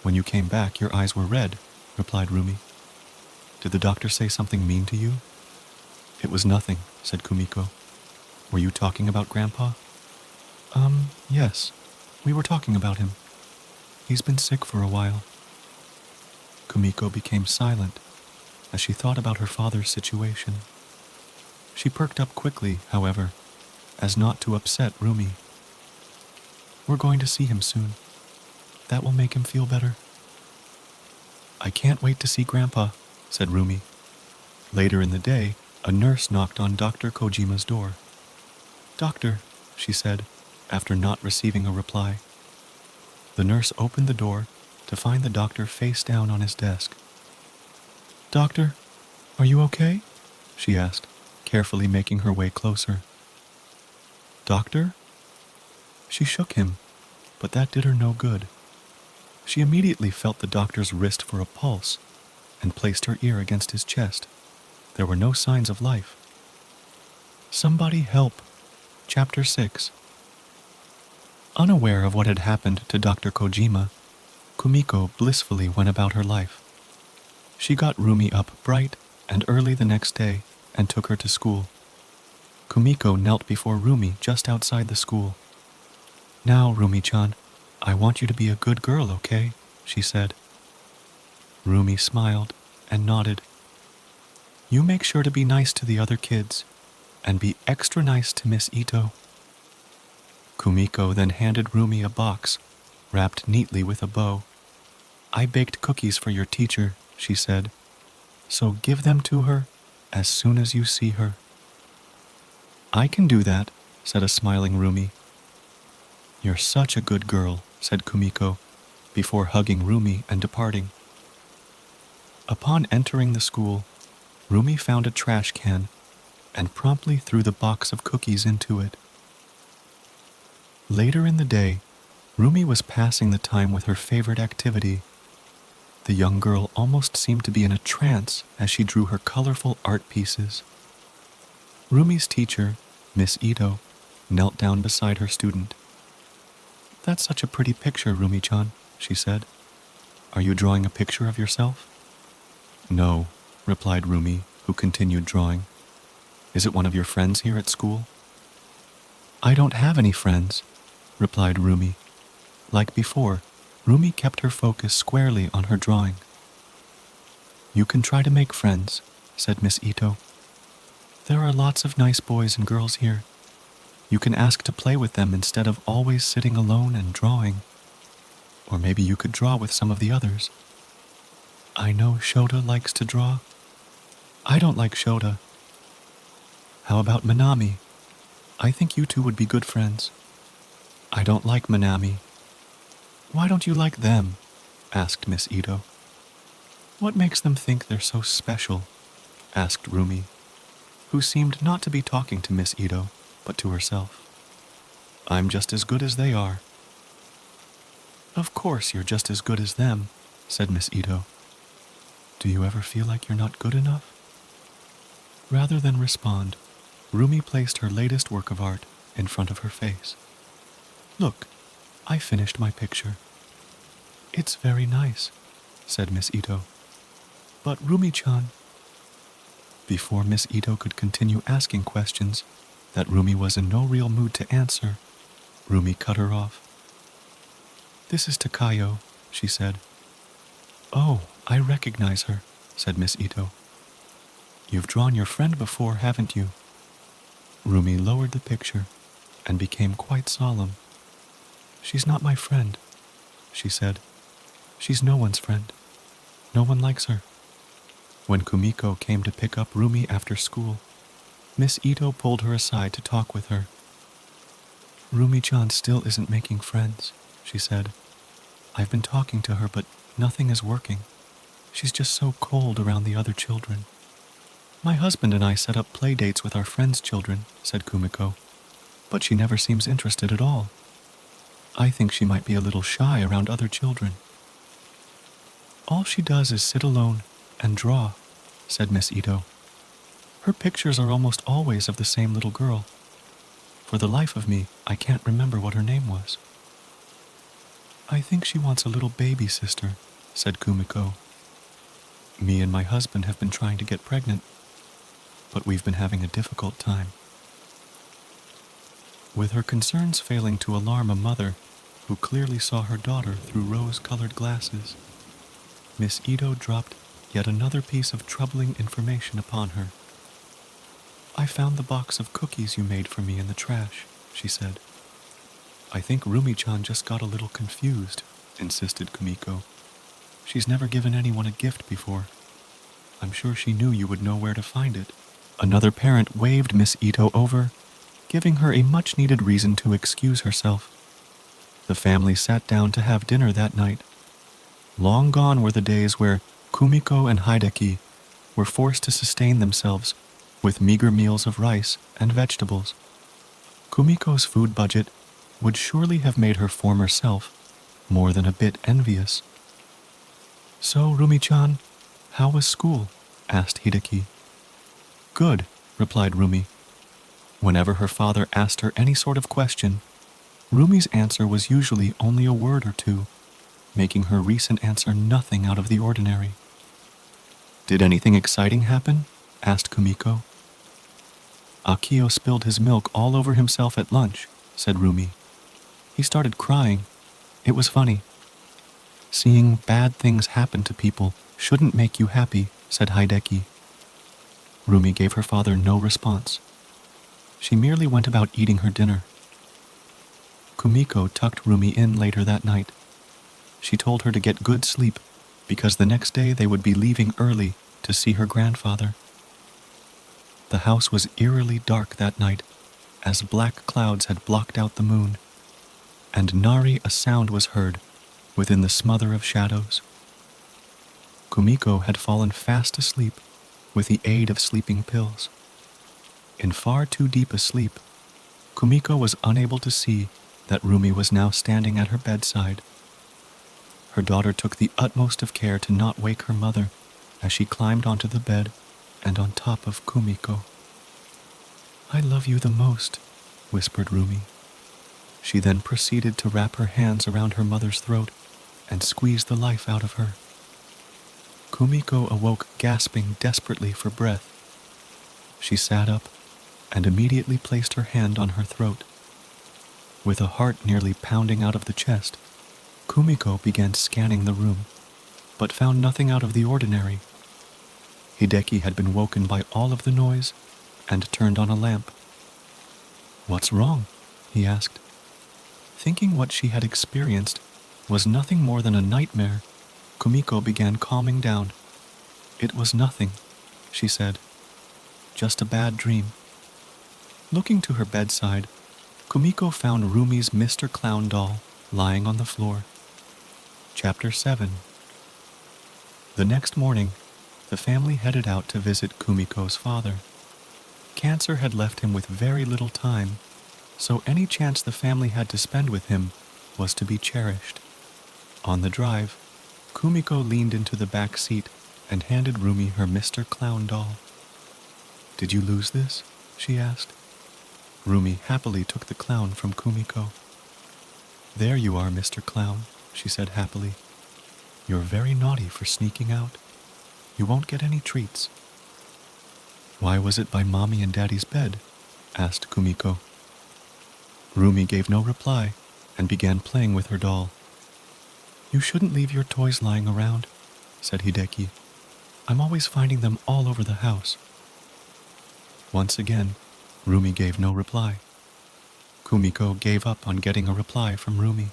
"When you came back, your eyes were red," replied Rumi. "Did the doctor say something mean to you?" "It was nothing," said Kumiko. "Were you talking about Grandpa?" Yes. We were talking about him. He's been sick for a while." Kumiko became silent as she thought about her father's situation. She perked up quickly, however, as not to upset Rumi. "We're going to see him soon. That will make him feel better." "I can't wait to see Grandpa," said Rumi. Later in the day, a nurse knocked on Dr. Kojima's door. "Doctor," she said, after not receiving a reply. The nurse opened the door to find the doctor face down on his desk. "Doctor, are you okay?" she asked, carefully making her way closer. "Doctor?" She shook him, but that did her no good. She immediately felt the doctor's wrist for a pulse and placed her ear against his chest. There were no signs of life. "Somebody help." Chapter 6. Unaware of what had happened to Dr. Kojima, Kumiko blissfully went about her life. She got Rumi up bright and early the next day and took her to school. Kumiko knelt before Rumi just outside the school. "Now, Rumi-chan, I want you to be a good girl, okay?" she said. Rumi smiled and nodded. "You make sure to be nice to the other kids, and be extra nice to Miss Ito." Kumiko then handed Rumi a box, wrapped neatly with a bow. "I baked cookies for your teacher," she said, "so give them to her as soon as you see her." "I can do that," said a smiling Rumi. "You're such a good girl," said Kumiko, before hugging Rumi and departing. Upon entering the school, Rumi found a trash can and promptly threw the box of cookies into it. Later in the day, Rumi was passing the time with her favorite activity. The young girl almost seemed to be in a trance as she drew her colorful art pieces. Rumi's teacher, Miss Ito, knelt down beside her student. "That's such a pretty picture, Rumi-chan," she said. "Are you drawing a picture of yourself?" "No," replied Rumi, who continued drawing. "Is it one of your friends here at school?" "I don't have any friends," replied Rumi. Like before, Rumi kept her focus squarely on her drawing. "You can try to make friends," said Miss Ito. "There are lots of nice boys and girls here. You can ask to play with them instead of always sitting alone and drawing. Or maybe you could draw with some of the others. I know Shota likes to draw. I don't like Shota. How about Manami? I think you two would be good friends. I don't like Manami. Why don't you like them?" asked Miss Ito. "What makes them think they're so special?" asked Rumi, who seemed not to be talking to Miss Ito, but to herself. "I'm just as good as they are." "Of course you're just as good as them," said Miss Ito. "Do you ever feel like you're not good enough?" Rather than respond, Rumi placed her latest work of art in front of her face. "Look, I finished my picture." "It's very nice," said Miss Ito. "But Rumi-chan..." Before Miss Ito could continue asking questions that Rumi was in no real mood to answer, Rumi cut her off. "This is Takayo," she said. "Oh, I recognize her," said Miss Ito. "You've drawn your friend before, haven't you?" Rumi lowered the picture and became quite solemn. "She's not my friend," she said. "She's no one's friend. No one likes her." When Kumiko came to pick up Rumi after school, Miss Ito pulled her aside to talk with her. Rumi-chan still isn't making friends, she said. I've been talking to her, but nothing is working. She's just so cold around the other children. My husband and I set up play dates with our friends' children, said Kumiko, but she never seems interested at all. I think she might be a little shy around other children. All she does is sit alone and draw, said Miss Ito. Her pictures are almost always of the same little girl. For the life of me, I can't remember what her name was. I think she wants a little baby sister, said Kumiko. Me and my husband have been trying to get pregnant, but we've been having a difficult time. With her concerns failing to alarm a mother who clearly saw her daughter through rose-colored glasses, Miss Ito dropped yet another piece of troubling information upon her. I found the box of cookies you made for me in the trash, she said. I think Rumi-chan just got a little confused, insisted Kumiko. She's never given anyone a gift before. I'm sure she knew you would know where to find it. Another parent waved Miss Ito over, giving her a much-needed reason to excuse herself. The family sat down to have dinner that night. Long gone were the days where Kumiko and Hideki were forced to sustain themselves with meager meals of rice and vegetables. Kumiko's food budget would surely have made her former self more than a bit envious. So, Rumi-chan, how was school? Asked Hideki. Good, replied Rumi. Whenever her father asked her any sort of question, Rumi's answer was usually only a word or two, making her recent answer nothing out of the ordinary. Did anything exciting happen? Asked Kumiko. Akio spilled his milk all over himself at lunch, said Rumi. He started crying. It was funny. Seeing bad things happen to people shouldn't make you happy, said Hideki. Rumi gave her father no response. She merely went about eating her dinner. Kumiko tucked Rumi in later that night. She told her to get good sleep because the next day they would be leaving early to see her grandfather. The house was eerily dark that night, as black clouds had blocked out the moon, and nary a sound was heard within the smother of shadows. Kumiko had fallen fast asleep with the aid of sleeping pills. In far too deep a sleep, Kumiko was unable to see that Rumi was now standing at her bedside. Her daughter took the utmost of care to not wake her mother as she climbed onto the bed and on top of Kumiko. I love you the most, whispered Rumi. She then proceeded to wrap her hands around her mother's throat and squeeze the life out of her. Kumiko awoke gasping desperately for breath. She sat up and immediately placed her hand on her throat. With a heart nearly pounding out of the chest, Kumiko began scanning the room, but found nothing out of the ordinary. Hideki had been woken by all of the noise and turned on a lamp. What's wrong? He asked. Thinking what she had experienced was nothing more than a nightmare, Kumiko began calming down. It was nothing, she said. Just a bad dream. Looking to her bedside, Kumiko found Rumi's Mr. Clown doll lying on the floor. Chapter 7. The next morning, the family headed out to visit Kumiko's father. Cancer had left him with very little time, so any chance the family had to spend with him was to be cherished. On the drive, Kumiko leaned into the back seat and handed Rumi her Mr. Clown doll. Did you lose this? She asked. Rumi happily took the clown from Kumiko. There you are, Mr. Clown, she said happily. You're very naughty for sneaking out. You won't get any treats. Why was it by Mommy and Daddy's bed? Asked Kumiko. Rumi gave no reply and began playing with her doll. You shouldn't leave your toys lying around, said Hideki. I'm always finding them all over the house. Once again, Rumi gave no reply. Kumiko gave up on getting a reply from Rumi.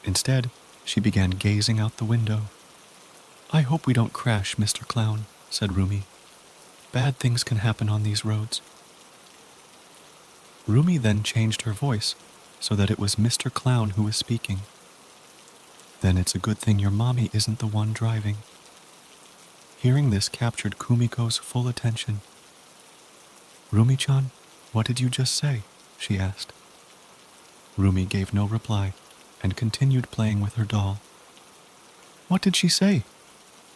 Instead, she began gazing out the window. I hope we don't crash, Mr. Clown, said Rumi. Bad things can happen on these roads. Rumi then changed her voice so that it was Mr. Clown who was speaking. Then it's a good thing your mommy isn't the one driving. Hearing this captured Kumiko's full attention. Rumi-chan, what did you just say? She asked. Rumi gave no reply and continued playing with her doll. What did she say?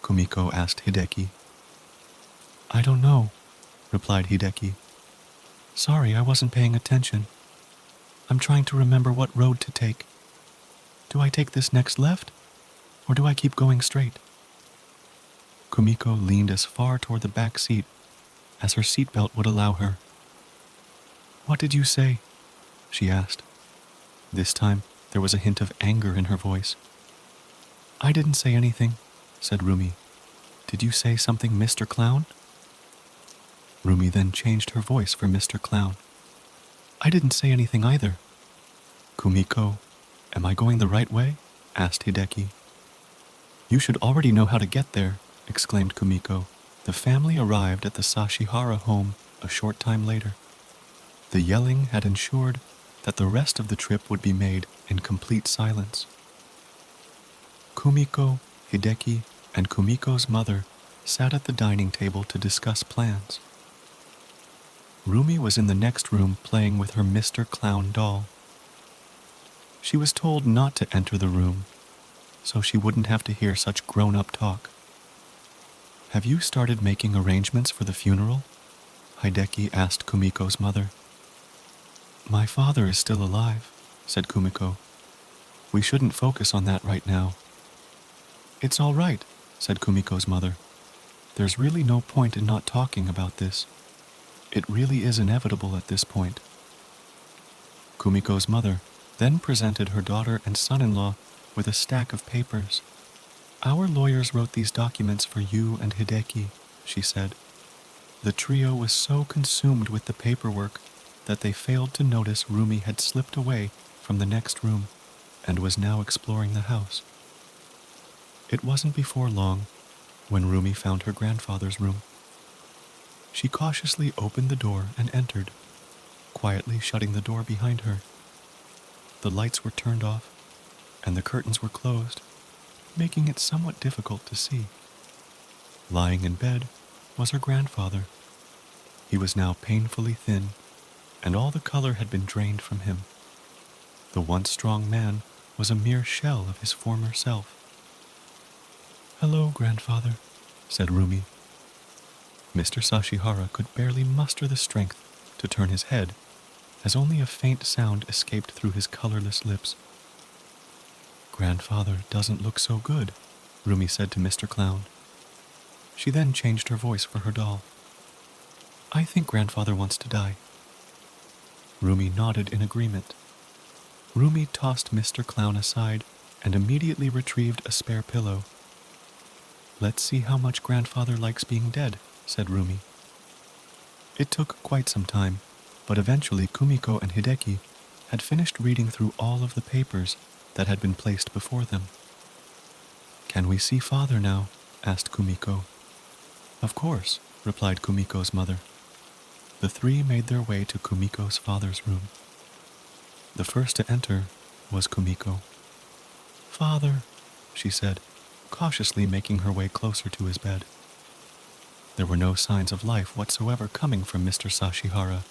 Kumiko asked Hideki. I don't know, replied Hideki. Sorry, I wasn't paying attention. I'm trying to remember what road to take. Do I take this next left, or do I keep going straight? Kumiko leaned as far toward the back seat as her seatbelt would allow her. What did you say? She asked. This time, there was a hint of anger in her voice. I didn't say anything, said Rumi. Did you say something, Mr. Clown? Rumi then changed her voice for Mr. Clown. I didn't say anything either. Kumiko, am I going the right way? Asked Hideki. You should already know how to get there, exclaimed Kumiko. The family arrived at the Sashihara home a short time later. The yelling had ensured that the rest of the trip would be made in complete silence. Kumiko, Hideki, and Kumiko's mother sat at the dining table to discuss plans. Rumi was in the next room playing with her Mr. Clown doll. She was told not to enter the room, so she wouldn't have to hear such grown-up talk. Have you started making arrangements for the funeral? Hideki asked Kumiko's mother. My father is still alive, said Kumiko. We shouldn't focus on that right now. It's all right, said Kumiko's mother. There's really no point in not talking about this. It really is inevitable at this point. Kumiko's mother then presented her daughter and son-in-law with a stack of papers. Our lawyers wrote these documents for you and Hideki, she said. The trio was so consumed with the paperwork that they failed to notice Rumi had slipped away from the next room and was now exploring the house. It wasn't before long when Rumi found her grandfather's room. She cautiously opened the door and entered, quietly shutting the door behind her. The lights were turned off, and the curtains were closed, making it somewhat difficult to see. Lying in bed was her grandfather. He was now painfully thin, and all the color had been drained from him. The once strong man was a mere shell of his former self. Hello, grandfather, said Rumi. Mr. Sashihara could barely muster the strength to turn his head, as only a faint sound escaped through his colorless lips. Grandfather doesn't look so good, Rumi said to Mr. Clown. She then changed her voice for her doll. I think grandfather wants to die. Rumi nodded in agreement. Rumi tossed Mr. Clown aside and immediately retrieved a spare pillow. Let's see how much grandfather likes being dead, said Rumi. It took quite some time, but eventually Kumiko and Hideki had finished reading through all of the papers that had been placed before them. Can we see father now? Asked Kumiko. Of course, replied Kumiko's mother. The three made their way to Kumiko's father's room. The first to enter was Kumiko. Father, she said, cautiously making her way closer to his bed. There were no signs of life whatsoever coming from Mr. Sashihara.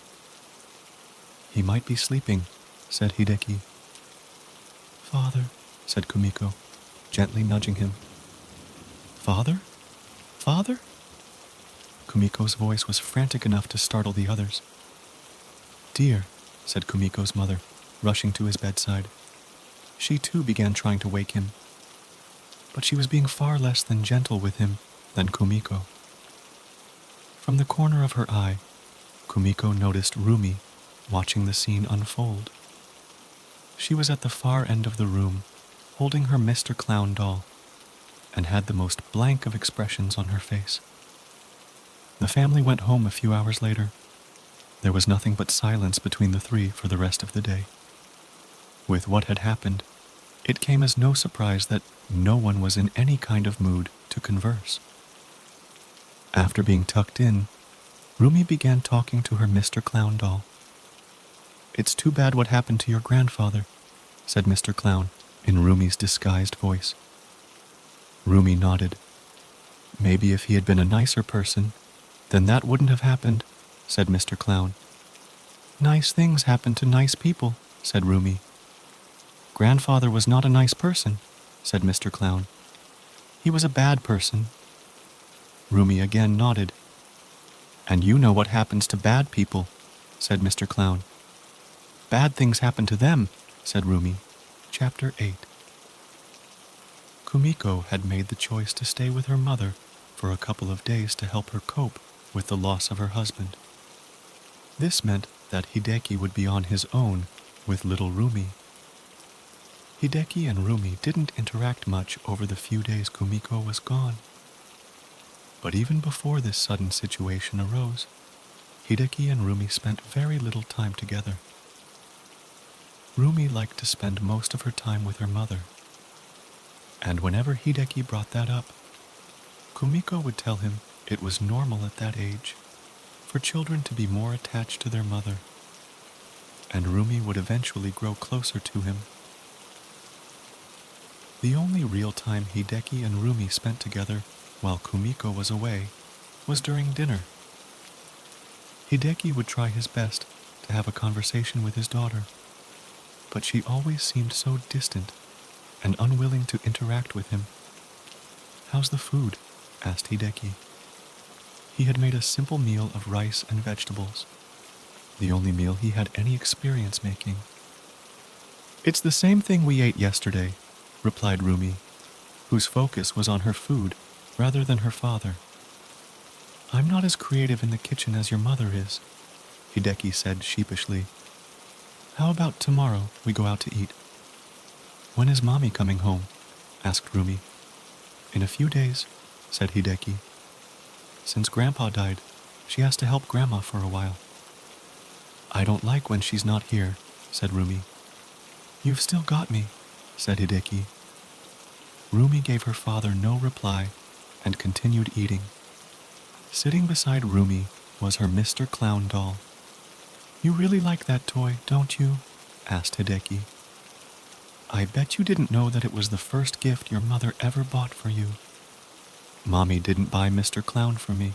He might be sleeping, said Hideki. Father, said Kumiko, gently nudging him. Father? Father? Kumiko's voice was frantic enough to startle the others. Dear, said Kumiko's mother, rushing to his bedside. She too began trying to wake him, but she was being far less than gentle with him than Kumiko. From the corner of her eye, Kumiko noticed Rumi watching the scene unfold. She was at the far end of the room, holding her Mr. Clown doll, and had the most blank of expressions on her face. The family went home a few hours later. There was nothing but silence between the three for the rest of the day. With what had happened, it came as no surprise that no one was in any kind of mood to converse. After being tucked in, Rumi began talking to her Mr. Clown doll. "It's too bad what happened to your grandfather," said Mr. Clown in Rumi's disguised voice. Rumi nodded. "Maybe if he had been a nicer person, then that wouldn't have happened," said Mr. Clown. "Nice things happen to nice people," said Rumi. "Grandfather was not a nice person," said Mr. Clown. "He was a bad person." Rumi again nodded. "And you know what happens to bad people," said Mr. Clown. "Bad things happen to them," said Rumi. Chapter 8. Kumiko had made the choice to stay with her mother for a couple of days to help her cope with the loss of her husband. This meant that Hideki would be on his own with little Rumi. Hideki and Rumi didn't interact much over the few days Kumiko was gone. But even before this sudden situation arose, Hideki and Rumi spent very little time together. Rumi liked to spend most of her time with her mother. And whenever Hideki brought that up, Kumiko would tell him it was normal at that age for children to be more attached to their mother, and Rumi would eventually grow closer to him. The only real time Hideki and Rumi spent together while Kumiko was away was during dinner. Hideki would try his best to have a conversation with his daughter, but she always seemed so distant and unwilling to interact with him. "How's the food?" asked Hideki. He had made a simple meal of rice and vegetables, the only meal he had any experience making. "It's the same thing we ate yesterday," replied Rumi, whose focus was on her food rather than her father. "I'm not as creative in the kitchen as your mother is," Hideki said sheepishly. "How about tomorrow we go out to eat?" "When is Mommy coming home?" asked Rumi. "In a few days," said Hideki. "Since Grandpa died, she has to help Grandma for a while." "I don't like when she's not here," said Rumi. "You've still got me," said Hideki. Rumi gave her father no reply and continued eating. Sitting beside Rumi was her Mr. Clown doll. "You really like that toy, don't you?" asked Hideki. "I bet you didn't know that it was the first gift your mother ever bought for you." "Mommy didn't buy Mr. Clown for me,"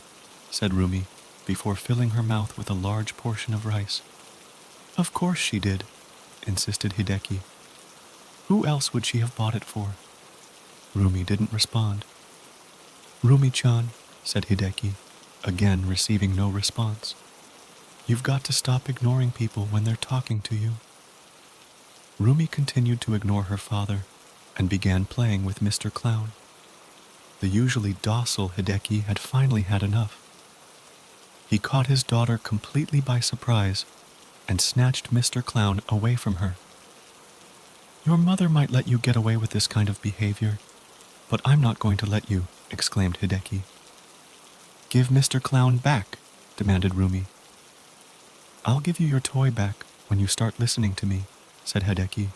said Rumi, before filling her mouth with a large portion of rice. "Of course she did," insisted Hideki. "Who else would she have bought it for?" Rumi didn't respond. "Rumi-chan," said Hideki, again receiving no response. "You've got to stop ignoring people when they're talking to you." Rumi continued to ignore her father and began playing with Mr. Clown. The usually docile Hideki had finally had enough. He caught his daughter completely by surprise and snatched Mr. Clown away from her. "Your mother might let you get away with this kind of behavior, but I'm not going to let you," exclaimed Hideki. "Give Mr. Clown back," demanded Rumi. "I'll give you your toy back when you start listening to me," said Hideki.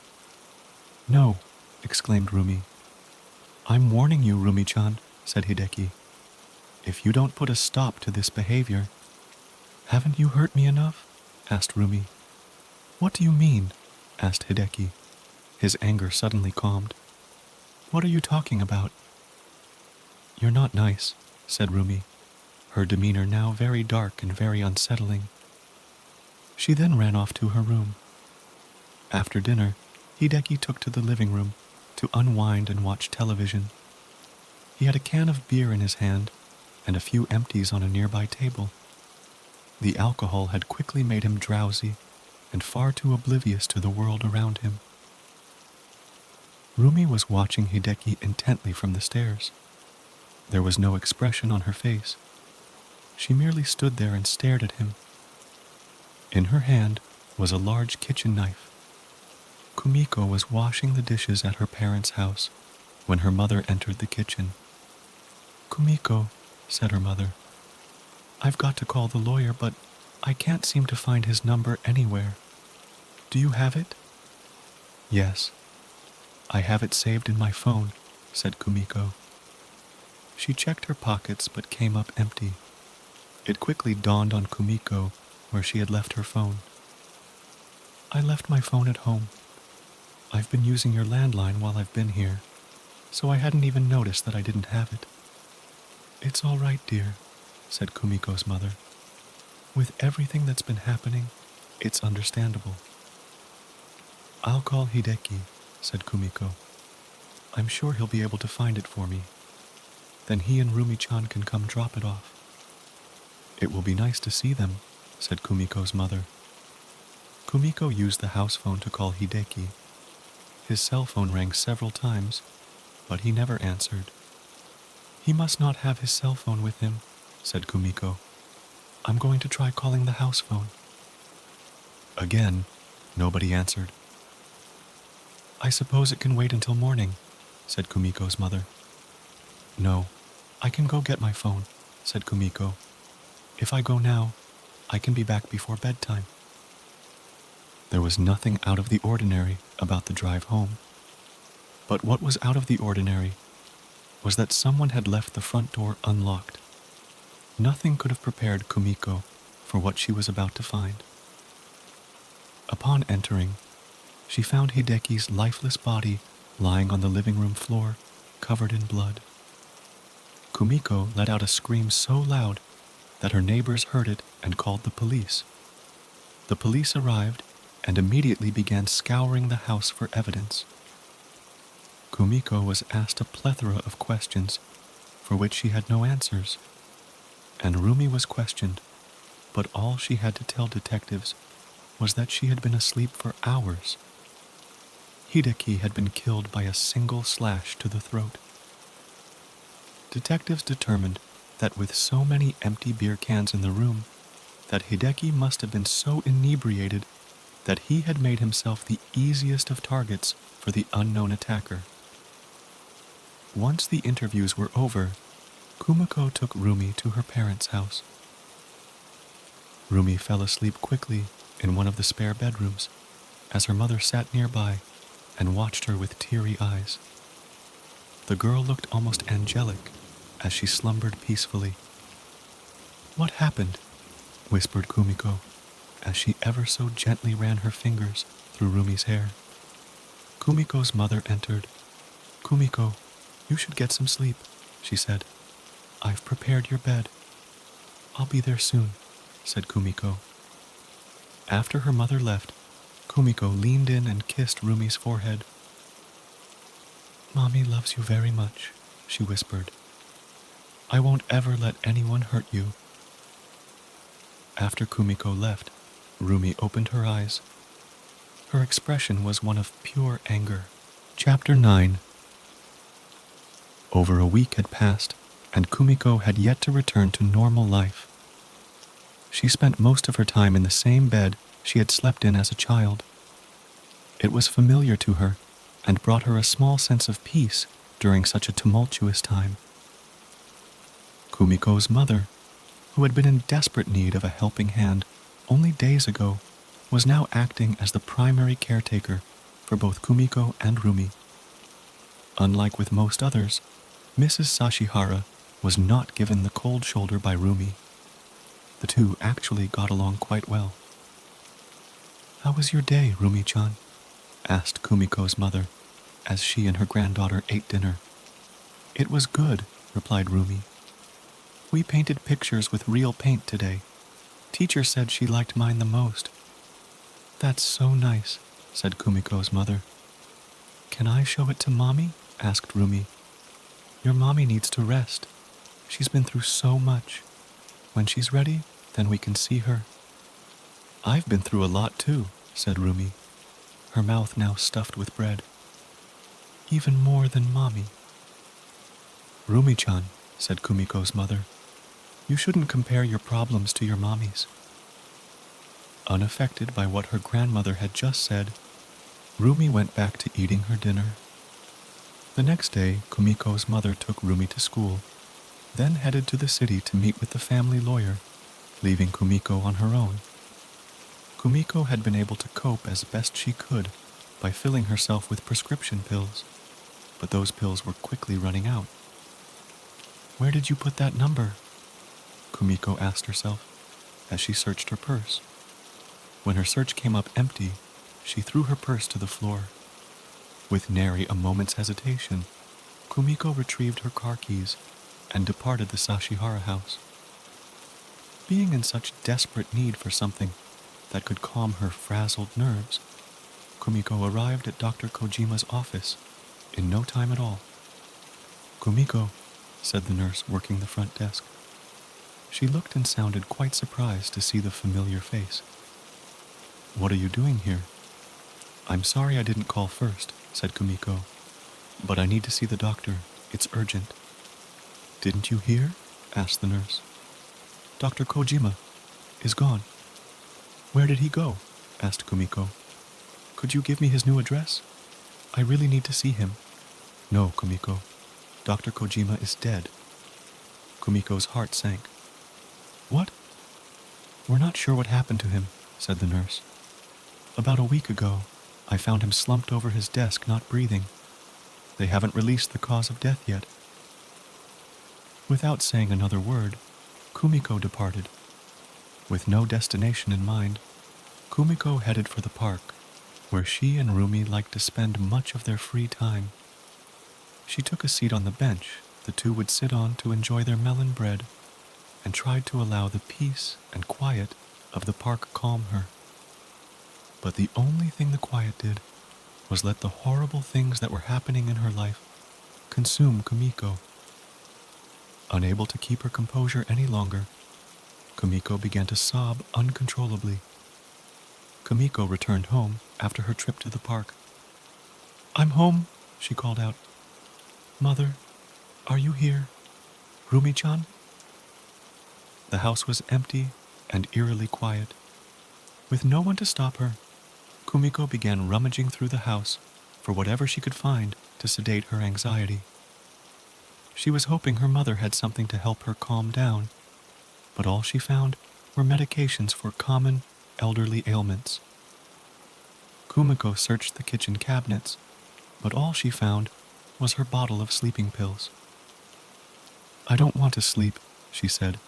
"No," exclaimed Rumi. "I'm warning you, Rumi-chan," said Hideki. "If you don't put a stop to this behavior—" "Haven't you hurt me enough?" asked Rumi. "What do you mean?" asked Hideki. His anger suddenly calmed. "What are you talking about?" "You're not nice," said Rumi, her demeanor now very dark and very unsettling. She then ran off to her room. After dinner, Hideki took to the living room to unwind and watch television. He had a can of beer in his hand and a few empties on a nearby table. The alcohol had quickly made him drowsy and far too oblivious to the world around him. Rumi was watching Hideki intently from the stairs. There was no expression on her face. She merely stood there and stared at him. In her hand was a large kitchen knife. Kumiko was washing the dishes at her parents' house when her mother entered the kitchen. "Kumiko," said her mother, "I've got to call the lawyer, but I can't seem to find his number anywhere. Do you have it?" "Yes, I have it saved in my phone," said Kumiko. She checked her pockets but came up empty. It quickly dawned on Kumiko where she had left her phone. I left my phone at home. I've been using your landline while I've been here, so I hadn't even noticed that I didn't have it. It's all right, dear, said Kumiko's mother. With everything that's been happening, it's understandable. I'll call Hideki, said Kumiko. I'm sure he'll be able to find it for me. Then he and Rumi-chan can come drop it off. It will be nice to see them, said Kumiko's mother. Kumiko used the house phone to call Hideki. His cell phone rang several times, but he never answered. He must not have his cell phone with him, said Kumiko. I'm going to try calling the house phone. Again, nobody answered. I suppose it can wait until morning, said Kumiko's mother. No, I can go get my phone, said Kumiko. If I go now, I can be back before bedtime. There was nothing out of the ordinary about the drive home. But what was out of the ordinary was that someone had left the front door unlocked. Nothing could have prepared Kumiko for what she was about to find. Upon entering, she found Hideki's lifeless body lying on the living room floor, covered in blood. Kumiko let out a scream so loud that her neighbors heard it and called the police. The police arrived and immediately began scouring the house for evidence. Kumiko was asked a plethora of questions for which she had no answers, and Rumi was questioned, but all she had to tell detectives was that she had been asleep for hours. Hideki had been killed by a single slash to the throat. Detectives determined that with so many empty beer cans in the room, that Hideki must have been so inebriated that he had made himself the easiest of targets for the unknown attacker. Once the interviews were over, Kumiko took Rumi to her parents' house. Rumi fell asleep quickly in one of the spare bedrooms as her mother sat nearby and watched her with teary eyes. The girl looked almost angelic as she slumbered peacefully. What happened? Whispered Kumiko as she ever so gently ran her fingers through Rumi's hair. Kumiko's mother entered. Kumiko, you should get some sleep, she said. I've prepared your bed. I'll be there soon, said Kumiko. After her mother left, Kumiko leaned in and kissed Rumi's forehead. Mommy loves you very much, she whispered. I won't ever let anyone hurt you. After Kumiko left, Rumi opened her eyes. Her expression was one of pure anger. Chapter 9. Over a week had passed, and Kumiko had yet to return to normal life. She spent most of her time in the same bed she had slept in as a child. It was familiar to her, and brought her a small sense of peace during such a tumultuous time. Kumiko's mother, who had been in desperate need of a helping hand only days ago, was now acting as the primary caretaker for both Kumiko and Rumi. Unlike with most others, Mrs. Sashihara was not given the cold shoulder by Rumi. The two actually got along quite well. How was your day, Rumi-chan? Asked Kumiko's mother, as she and her granddaughter ate dinner. It was good, replied Rumi. We painted pictures with real paint today. Teacher said she liked mine the most. That's so nice, said Kumiko's mother. Can I show it to Mommy? Asked Rumi. Your mommy needs to rest. She's been through so much. When she's ready, then we can see her. I've been through a lot too, said Rumi, her mouth now stuffed with bread. Even more than Mommy. Rumi-chan, said Kumiko's mother, you shouldn't compare your problems to your mommy's. Unaffected by what her grandmother had just said, Rumi went back to eating her dinner. The next day, Kumiko's mother took Rumi to school, then headed to the city to meet with the family lawyer, leaving Kumiko on her own. Kumiko had been able to cope as best she could by filling herself with prescription pills, but those pills were quickly running out. Where did you put that number? Kumiko asked herself as she searched her purse. When her search came up empty, She threw her purse to the floor. With nary a moment's hesitation, Kumiko retrieved her car keys and departed the Sashihara house. Being in such desperate need for something that could calm her frazzled nerves, Kumiko arrived at Dr. Kojima's office in no time at all. "Kumiko," said the nurse working the front desk. She looked and sounded quite surprised to see the familiar face. "What are you doing here?" "I'm sorry I didn't call first," said Kumiko, "but I need to see the doctor. It's urgent." "Didn't you hear?" asked the nurse. "Dr. Kojima is gone." "Where did he go?" asked Kumiko. "Could you give me his new address? I really need to see him." "No, Kumiko. Dr. Kojima is dead." Kumiko's heart sank. "What?" "We're not sure what happened to him," said the nurse. "About a week ago, I found him slumped over his desk, not breathing. They haven't released the cause of death yet." Without saying another word, Kumiko departed. With no destination in mind, Kumiko headed for the park, where she and Rumi liked to spend much of their free time. She took a seat on the bench the two would sit on to enjoy their melon bread, and tried to allow the peace and quiet of the park calm her. But the only thing the quiet did was let the horrible things that were happening in her life consume Kumiko. Unable to keep her composure any longer, Kumiko began to sob uncontrollably. Kumiko returned home after her trip to the park. "I'm home," she called out. "Mother, are you here? Rumi-chan?" The house was empty and eerily quiet. With no one to stop her, Kumiko began rummaging through the house for whatever she could find to sedate her anxiety. She was hoping her mother had something to help her calm down, but all she found were medications for common, elderly ailments. Kumiko searched the kitchen cabinets, but all she found was her bottle of sleeping pills. "I don't want to sleep," she said,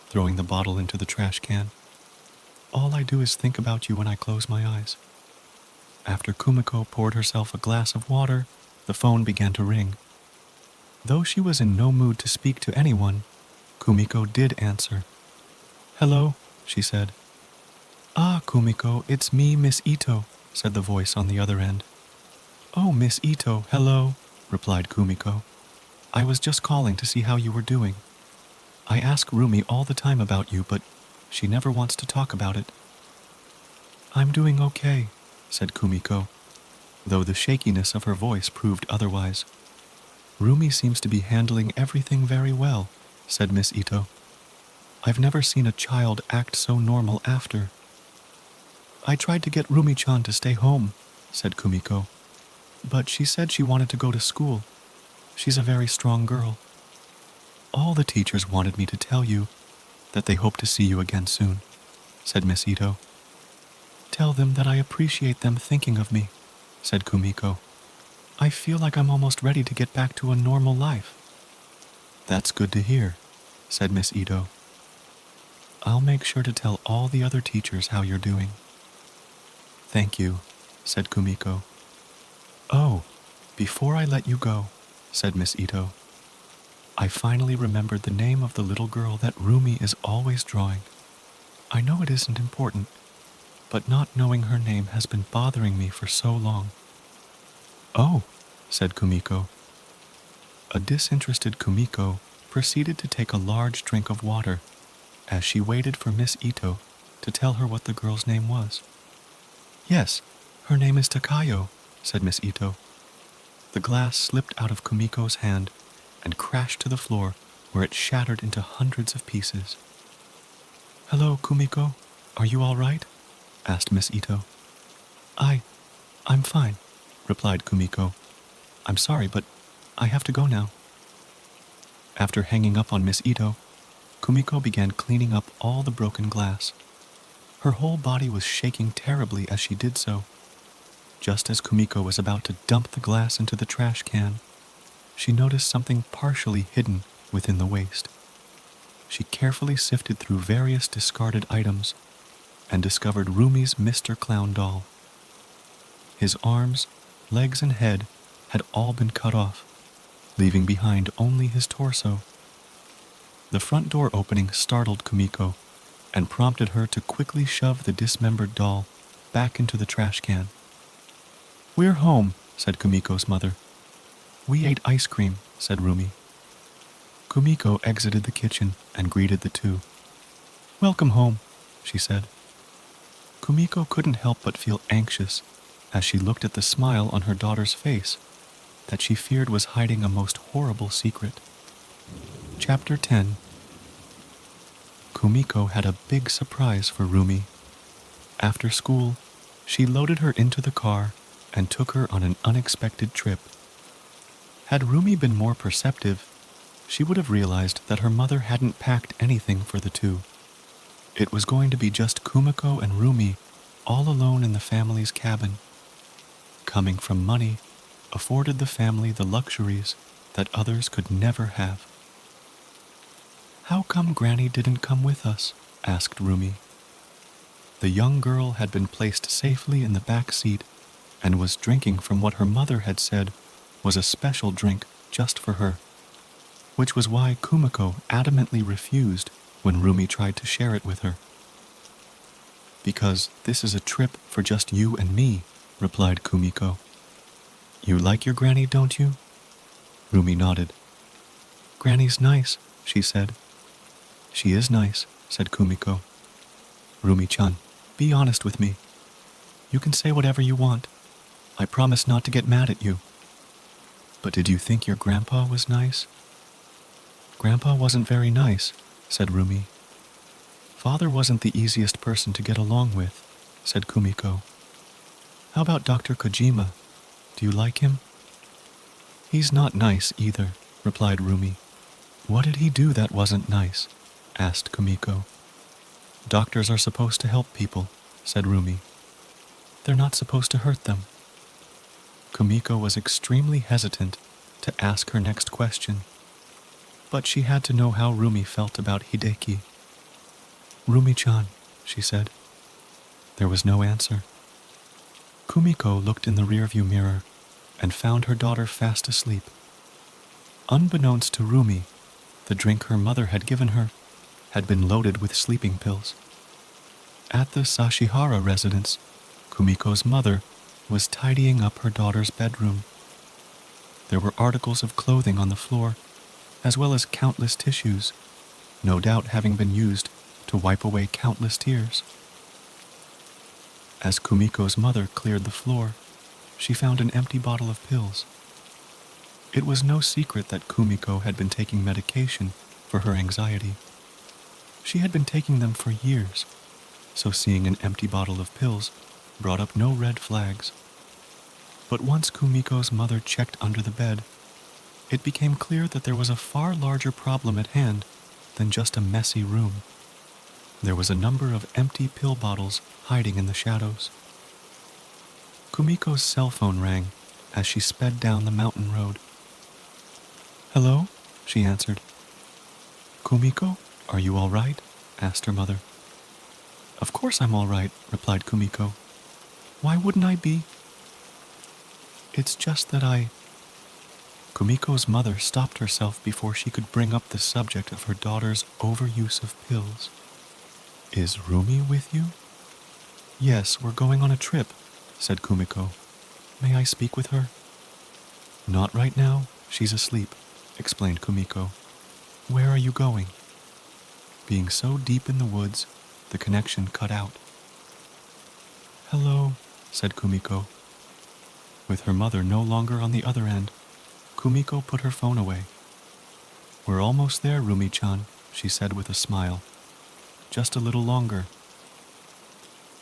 throwing the bottle into the trash can. "All I do is think about you when I close my eyes." After Kumiko poured herself a glass of water, the phone began to ring. Though she was in no mood to speak to anyone, Kumiko did answer. "Hello," she said. "Ah, Kumiko, it's me, Miss Ito," said the voice on the other end. "Oh, Miss Ito, hello," replied Kumiko. "I was just calling to see how you were doing. I ask Rumi all the time about you, but she never wants to talk about it." "I'm doing okay," said Kumiko, though the shakiness of her voice proved otherwise. "Rumi seems to be handling everything very well," said Miss Ito. "I've never seen a child act so normal after." "I tried to get Rumi-chan to stay home," said Kumiko, "but she said she wanted to go to school. She's a very strong girl." "All the teachers wanted me to tell you that they hope to see you again soon," said Miss Ito. "Tell them that I appreciate them thinking of me," said Kumiko. "I feel like I'm almost ready to get back to a normal life." "That's good to hear," said Miss Ito. "I'll make sure to tell all the other teachers how you're doing." "Thank you," said Kumiko. "Oh, before I let you go," said Miss Ito, "I finally remembered the name of the little girl that Rumi is always drawing. I know it isn't important, but not knowing her name has been bothering me for so long." "Oh," said Kumiko. A disinterested Kumiko proceeded to take a large drink of water as she waited for Miss Ito to tell her what the girl's name was. "Yes, her name is Takayo," said Miss Ito. The glass slipped out of Kumiko's hand and crashed to the floor, where it shattered into hundreds of pieces. "Hello, Kumiko. Are you all right?" asked Miss Ito. I'm fine," replied Kumiko. "I'm sorry, but I have to go now." After hanging up on Miss Ito, Kumiko began cleaning up all the broken glass. Her whole body was shaking terribly as she did so. Just as Kumiko was about to dump the glass into the trash can, she noticed something partially hidden within the waste. She carefully sifted through various discarded items and discovered Rumi's Mr. Clown doll. His arms, legs, and head had all been cut off, leaving behind only his torso. The front door opening startled Kumiko and prompted her to quickly shove the dismembered doll back into the trash can. "We're home," said Kumiko's mother. "We ate ice cream," said Rumi. Kumiko exited the kitchen and greeted the two. "Welcome home," she said. Kumiko couldn't help but feel anxious as she looked at the smile on her daughter's face that she feared was hiding a most horrible secret. Chapter 10. Kumiko had a big surprise for Rumi. After school, she loaded her into the car and took her on an unexpected trip. Had Rumi been more perceptive, she would have realized that her mother hadn't packed anything for the two. It was going to be just Kumiko and Rumi all alone in the family's cabin. Coming from money afforded the family the luxuries that others could never have. "How come Granny didn't come with us?" asked Rumi. The young girl had been placed safely in the back seat and was drinking from what her mother had said was a special drink just for her, which was why Kumiko adamantly refused when Rumi tried to share it with her. "Because this is a trip for just you and me," replied Kumiko. "You like your granny, don't you?" Rumi nodded. "Granny's nice," she said. "She is nice," said Kumiko. "Rumi-chan, be honest with me. You can say whatever you want. I promise not to get mad at you." "But did you think your grandpa was nice?" "Grandpa wasn't very nice," said Rumi. "Father wasn't the easiest person to get along with," said Kumiko. "How about Dr. Kojima? Do you like him?" "He's not nice either," replied Rumi. "What did he do that wasn't nice?" asked Kumiko. "Doctors are supposed to help people," said Rumi. "They're not supposed to hurt them." Kumiko was extremely hesitant to ask her next question, but she had to know how Rumi felt about Hideki. "Rumi-chan," she said. There was no answer. Kumiko looked in the rearview mirror and found her daughter fast asleep. Unbeknownst to Rumi, the drink her mother had given her had been loaded with sleeping pills. At the Sashihara residence, Kumiko's mother was tidying up her daughter's bedroom. There were articles of clothing on the floor, as well as countless tissues, no doubt having been used to wipe away countless tears. As Kumiko's mother cleared the floor, she found an empty bottle of pills. It was no secret that Kumiko had been taking medication for her anxiety. She had been taking them for years, so seeing an empty bottle of pills brought up no red flags. But once Kumiko's mother checked under the bed, it became clear that there was a far larger problem at hand than just a messy room. There was a number of empty pill bottles hiding in the shadows. Kumiko's cell phone rang as she sped down the mountain road. "Hello?" she answered. "Kumiko, are you all right?" asked her mother. "Of course I'm all right," replied Kumiko. "Why wouldn't I be?" "It's just that Kumiko's mother stopped herself before she could bring up the subject of her daughter's overuse of pills. "Is Rumi with you?" "Yes, we're going on a trip," said Kumiko. "May I speak with her?" "Not right now. She's asleep," explained Kumiko. "Where are you going?" Being so deep in the woods, the connection cut out. "Hello," said Kumiko. With her mother no longer on the other end, Kumiko put her phone away. "We're almost there, Rumi-chan," she said with a smile. "Just a little longer."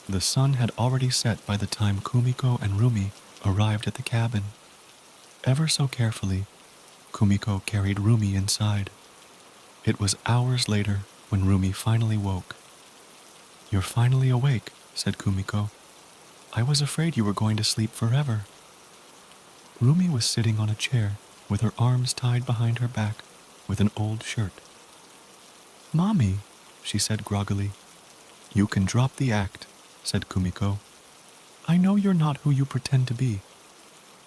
The sun had already set by the time Kumiko and Rumi arrived at the cabin. Ever so carefully, Kumiko carried Rumi inside. It was hours later when Rumi finally woke. "You're finally awake," said Kumiko. "I was afraid you were going to sleep forever." Rumi was sitting on a chair with her arms tied behind her back with an old shirt. "Mommy," she said groggily. "You can drop the act," said Kumiko. I know you're not who you pretend to be.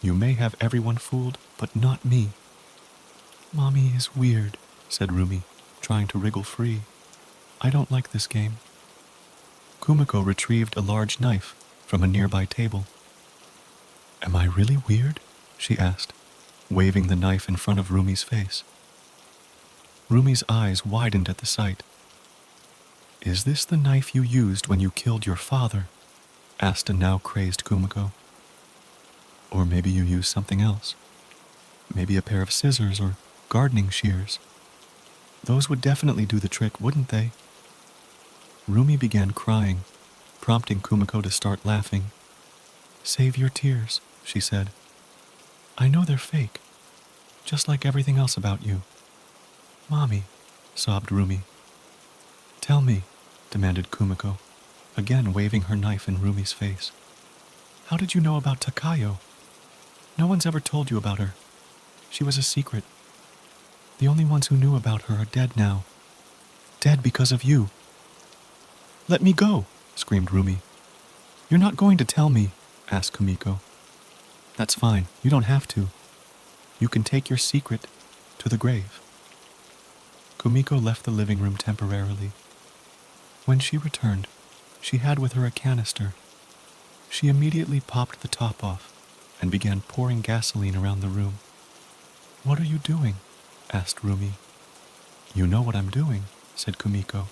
You may have everyone fooled, but not me." "Mommy is weird," said Rumi, trying to wriggle free. "I don't like this game." Kumiko retrieved a large knife from a nearby table. "Am I really weird?" she asked, waving the knife in front of Rumi's face. Rumi's eyes widened at the sight. "Is this the knife you used when you killed your father?" asked a now crazed Kumiko. "Or maybe you used something else. Maybe a pair of scissors or gardening shears. Those would definitely do the trick, wouldn't they?" Rumi began crying, prompting Kumiko to start laughing. "Save your tears," she said. "I know they're fake, just like everything else about you." "Mommy," sobbed Rumi. "Tell me," demanded Kumiko, again waving her knife in Rumi's face. "How did you know about Takayo? No one's ever told you about her. She was a secret. The only ones who knew about her are dead now. Dead because of you." "Let me go," screamed Rumi. "You're not going to tell me," asked Kumiko. "That's fine, you don't have to. You can take your secret to the grave." Kumiko left the living room temporarily. When she returned, she had with her a canister. She immediately popped the top off and began pouring gasoline around the room. "What are you doing?" asked Rumi. "You know what I'm doing," said Kumiko.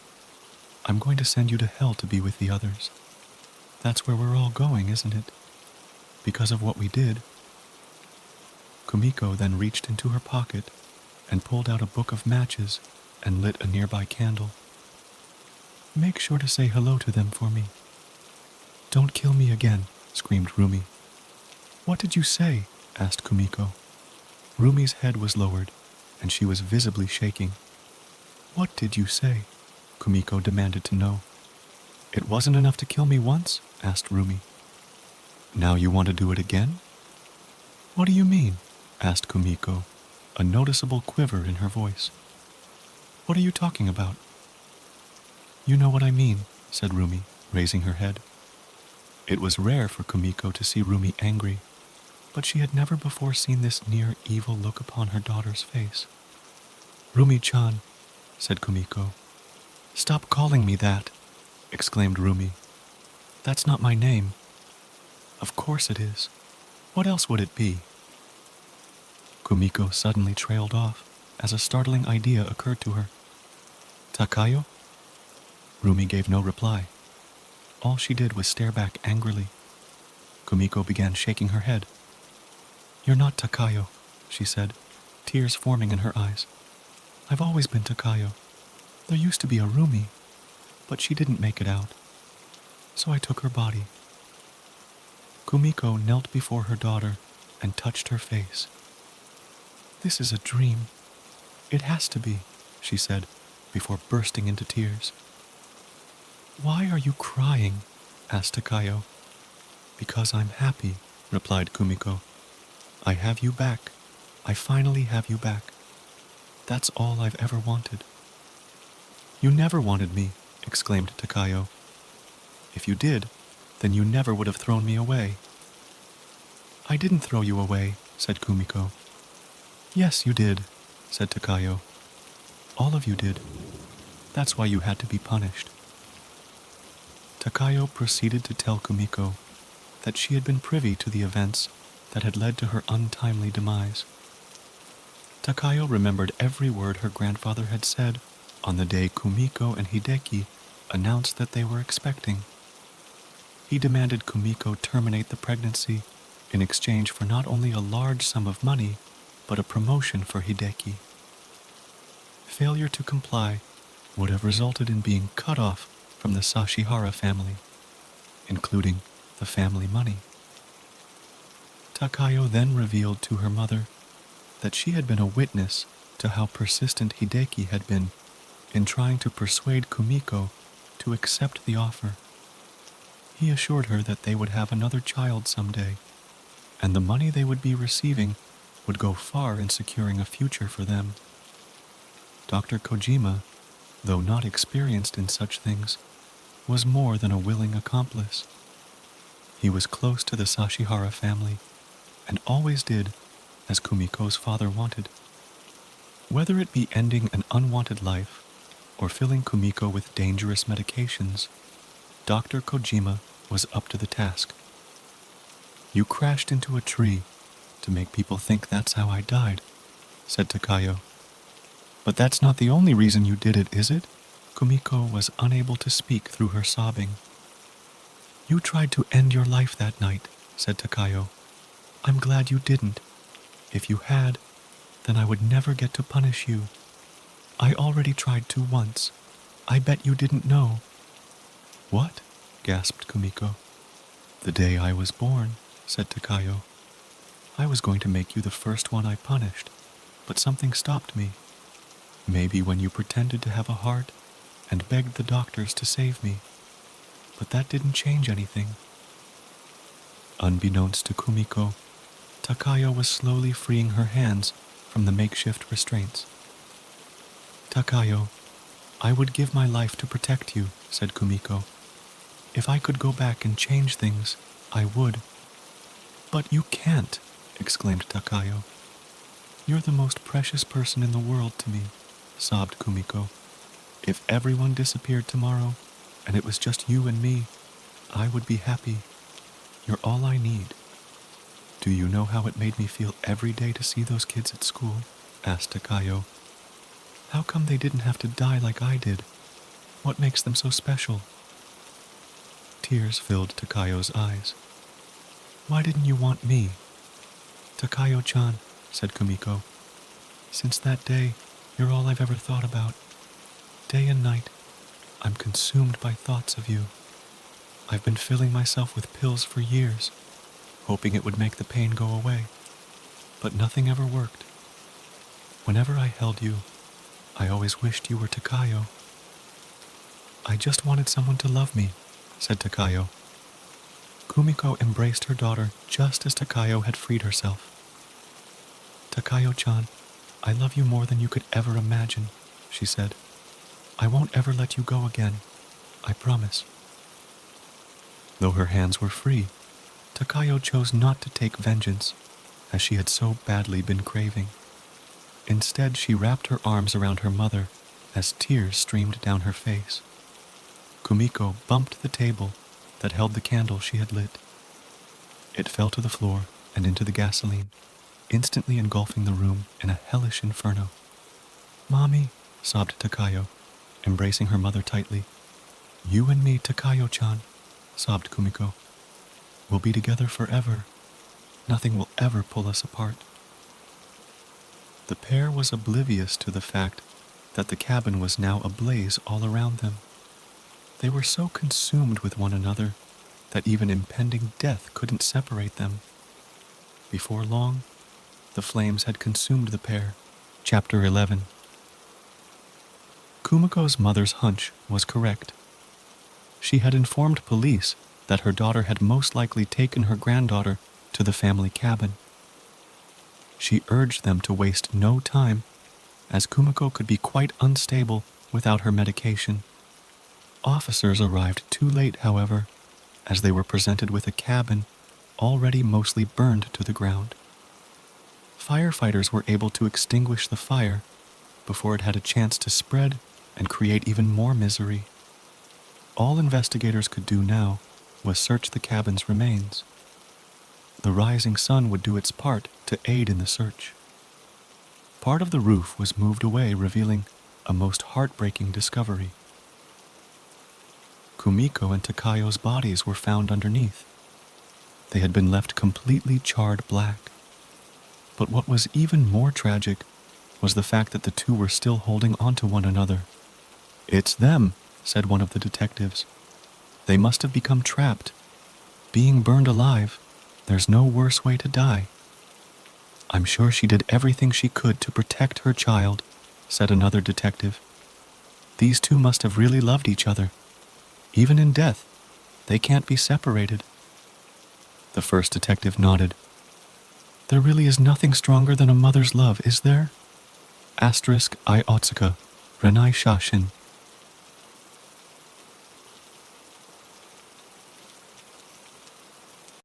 "I'm going to send you to hell to be with the others. That's where we're all going, isn't it? Because of what we did." Kumiko then reached into her pocket and pulled out a book of matches and lit a nearby candle. "Make sure to say hello to them for me." "Don't kill me again," screamed Rumi. "What did you say?" asked Kumiko. Rumi's head was lowered, and she was visibly shaking. "What did you say?" Kumiko demanded to know. "It wasn't enough to kill me once?" asked Rumi. "Now you want to do it again?" "What do you mean?" asked Kumiko, a noticeable quiver in her voice. "What are you talking about?" "You know what I mean," said Rumi, raising her head. It was rare for Kumiko to see Rumi angry, but she had never before seen this near evil look upon her daughter's face. "Rumi-chan," said Kumiko. "Stop calling me that," exclaimed Rumi. "That's not my name." "Of course it is. What else would it be?" Kumiko suddenly trailed off as a startling idea occurred to her. "Takayo?" Rumi gave no reply. All she did was stare back angrily. Kumiko began shaking her head. "You're not Takayo," she said, tears forming in her eyes. "I've always been Takayo. There used to be a Rumi, but she didn't make it out. So I took her body." Kumiko knelt before her daughter and touched her face. "This is a dream. It has to be," she said, before bursting into tears. "Why are you crying?" asked Takayo. "Because I'm happy," replied Kumiko. "I have you back. I finally have you back. That's all I've ever wanted." "You never wanted me," exclaimed Takayo. "If you did, then you never would have thrown me away." "I didn't throw you away," said Kumiko. "Yes, you did," said Takayo. "All of you did. That's why you had to be punished." Takayo proceeded to tell Kumiko that she had been privy to the events that had led to her untimely demise. Takayo remembered every word her grandfather had said on the day Kumiko and Hideki announced that they were expecting. He demanded Kumiko terminate the pregnancy in exchange for not only a large sum of money, but a promotion for Hideki. Failure to comply would have resulted in being cut off from the Sashihara family, including the family money. Takayo then revealed to her mother that she had been a witness to how persistent Hideki had been in trying to persuade Kumiko to accept the offer. He assured her that they would have another child someday, and the money they would be receiving would go far in securing a future for them. Dr. Kojima, though not experienced in such things, was more than a willing accomplice. He was close to the Sashihara family and always did as Kumiko's father wanted. Whether it be ending an unwanted life or filling Kumiko with dangerous medications, Dr. Kojima was up to the task. "You crashed into a tree to make people think that's how I died," said Takayo. "But that's not the only reason you did it, is it?" Kumiko was unable to speak through her sobbing. "You tried to end your life that night," said Takayo. "I'm glad you didn't. If you had, then I would never get to punish you. I already tried to once. I bet you didn't know." "What?" gasped Kumiko. "The day I was born," said Takayo. "I was going to make you the first one I punished, but something stopped me. Maybe when you pretended to have a heart and begged the doctors to save me. But that didn't change anything." Unbeknownst to Kumiko, Takayo was slowly freeing her hands from the makeshift restraints. "Takayo, I would give my life to protect you," said Kumiko. "If I could go back and change things, I would." "But you can't," exclaimed Takayo. "You're the most precious person in the world to me," sobbed Kumiko. "If everyone disappeared tomorrow, and it was just you and me, I would be happy. You're all I need." "Do you know how it made me feel every day to see those kids at school?" asked Takayo. "How come they didn't have to die like I did? What makes them so special?" Tears filled Takayo's eyes. "Why didn't you want me?" "Takayo-chan," said Kumiko. "Since that day, you're all I've ever thought about. Day and night, I'm consumed by thoughts of you. I've been filling myself with pills for years, hoping it would make the pain go away, but nothing ever worked. Whenever I held you, I always wished you were Takayo." "I just wanted someone to love me," said Takayo. Kumiko embraced her daughter just as Takayo had freed herself. "Takayo-chan, I love you more than you could ever imagine," she said. "I won't ever let you go again. I promise." Though her hands were free, Takayo chose not to take vengeance, as she had so badly been craving. Instead, she wrapped her arms around her mother as tears streamed down her face. Kumiko bumped the table that held the candle she had lit. It fell to the floor and into the gasoline, instantly engulfing the room in a hellish inferno. "Mommy," sobbed Takayo, embracing her mother tightly. "You and me, Takayo-chan," sobbed Kumiko. "We'll be together forever. Nothing will ever pull us apart." The pair was oblivious to the fact that the cabin was now ablaze all around them. They were so consumed with one another that even impending death couldn't separate them. Before long, the flames had consumed the pair. Chapter 11. Kumiko's mother's hunch was correct. She had informed police that her daughter had most likely taken her granddaughter to the family cabin. She urged them to waste no time, as Kumiko could be quite unstable without her medication. Officers arrived too late, however, as they were presented with a cabin already mostly burned to the ground. Firefighters were able to extinguish the fire before it had a chance to spread and create even more misery. All investigators could do now was search the cabin's remains. The rising sun would do its part to aid in the search. Part of the roof was moved away, revealing a most heartbreaking discovery. Kumiko and Takayo's bodies were found underneath. They had been left completely charred black. But what was even more tragic was the fact that the two were still holding onto one another. "It's them," said one of the detectives. "They must have become trapped. Being burned alive, there's no worse way to die." "I'm sure she did everything she could to protect her child," said another detective. "These two must have really loved each other. Even in death, they can't be separated." The first detective nodded. "There really is nothing stronger than a mother's love, is there? *I Otsuka, Renai Shashin,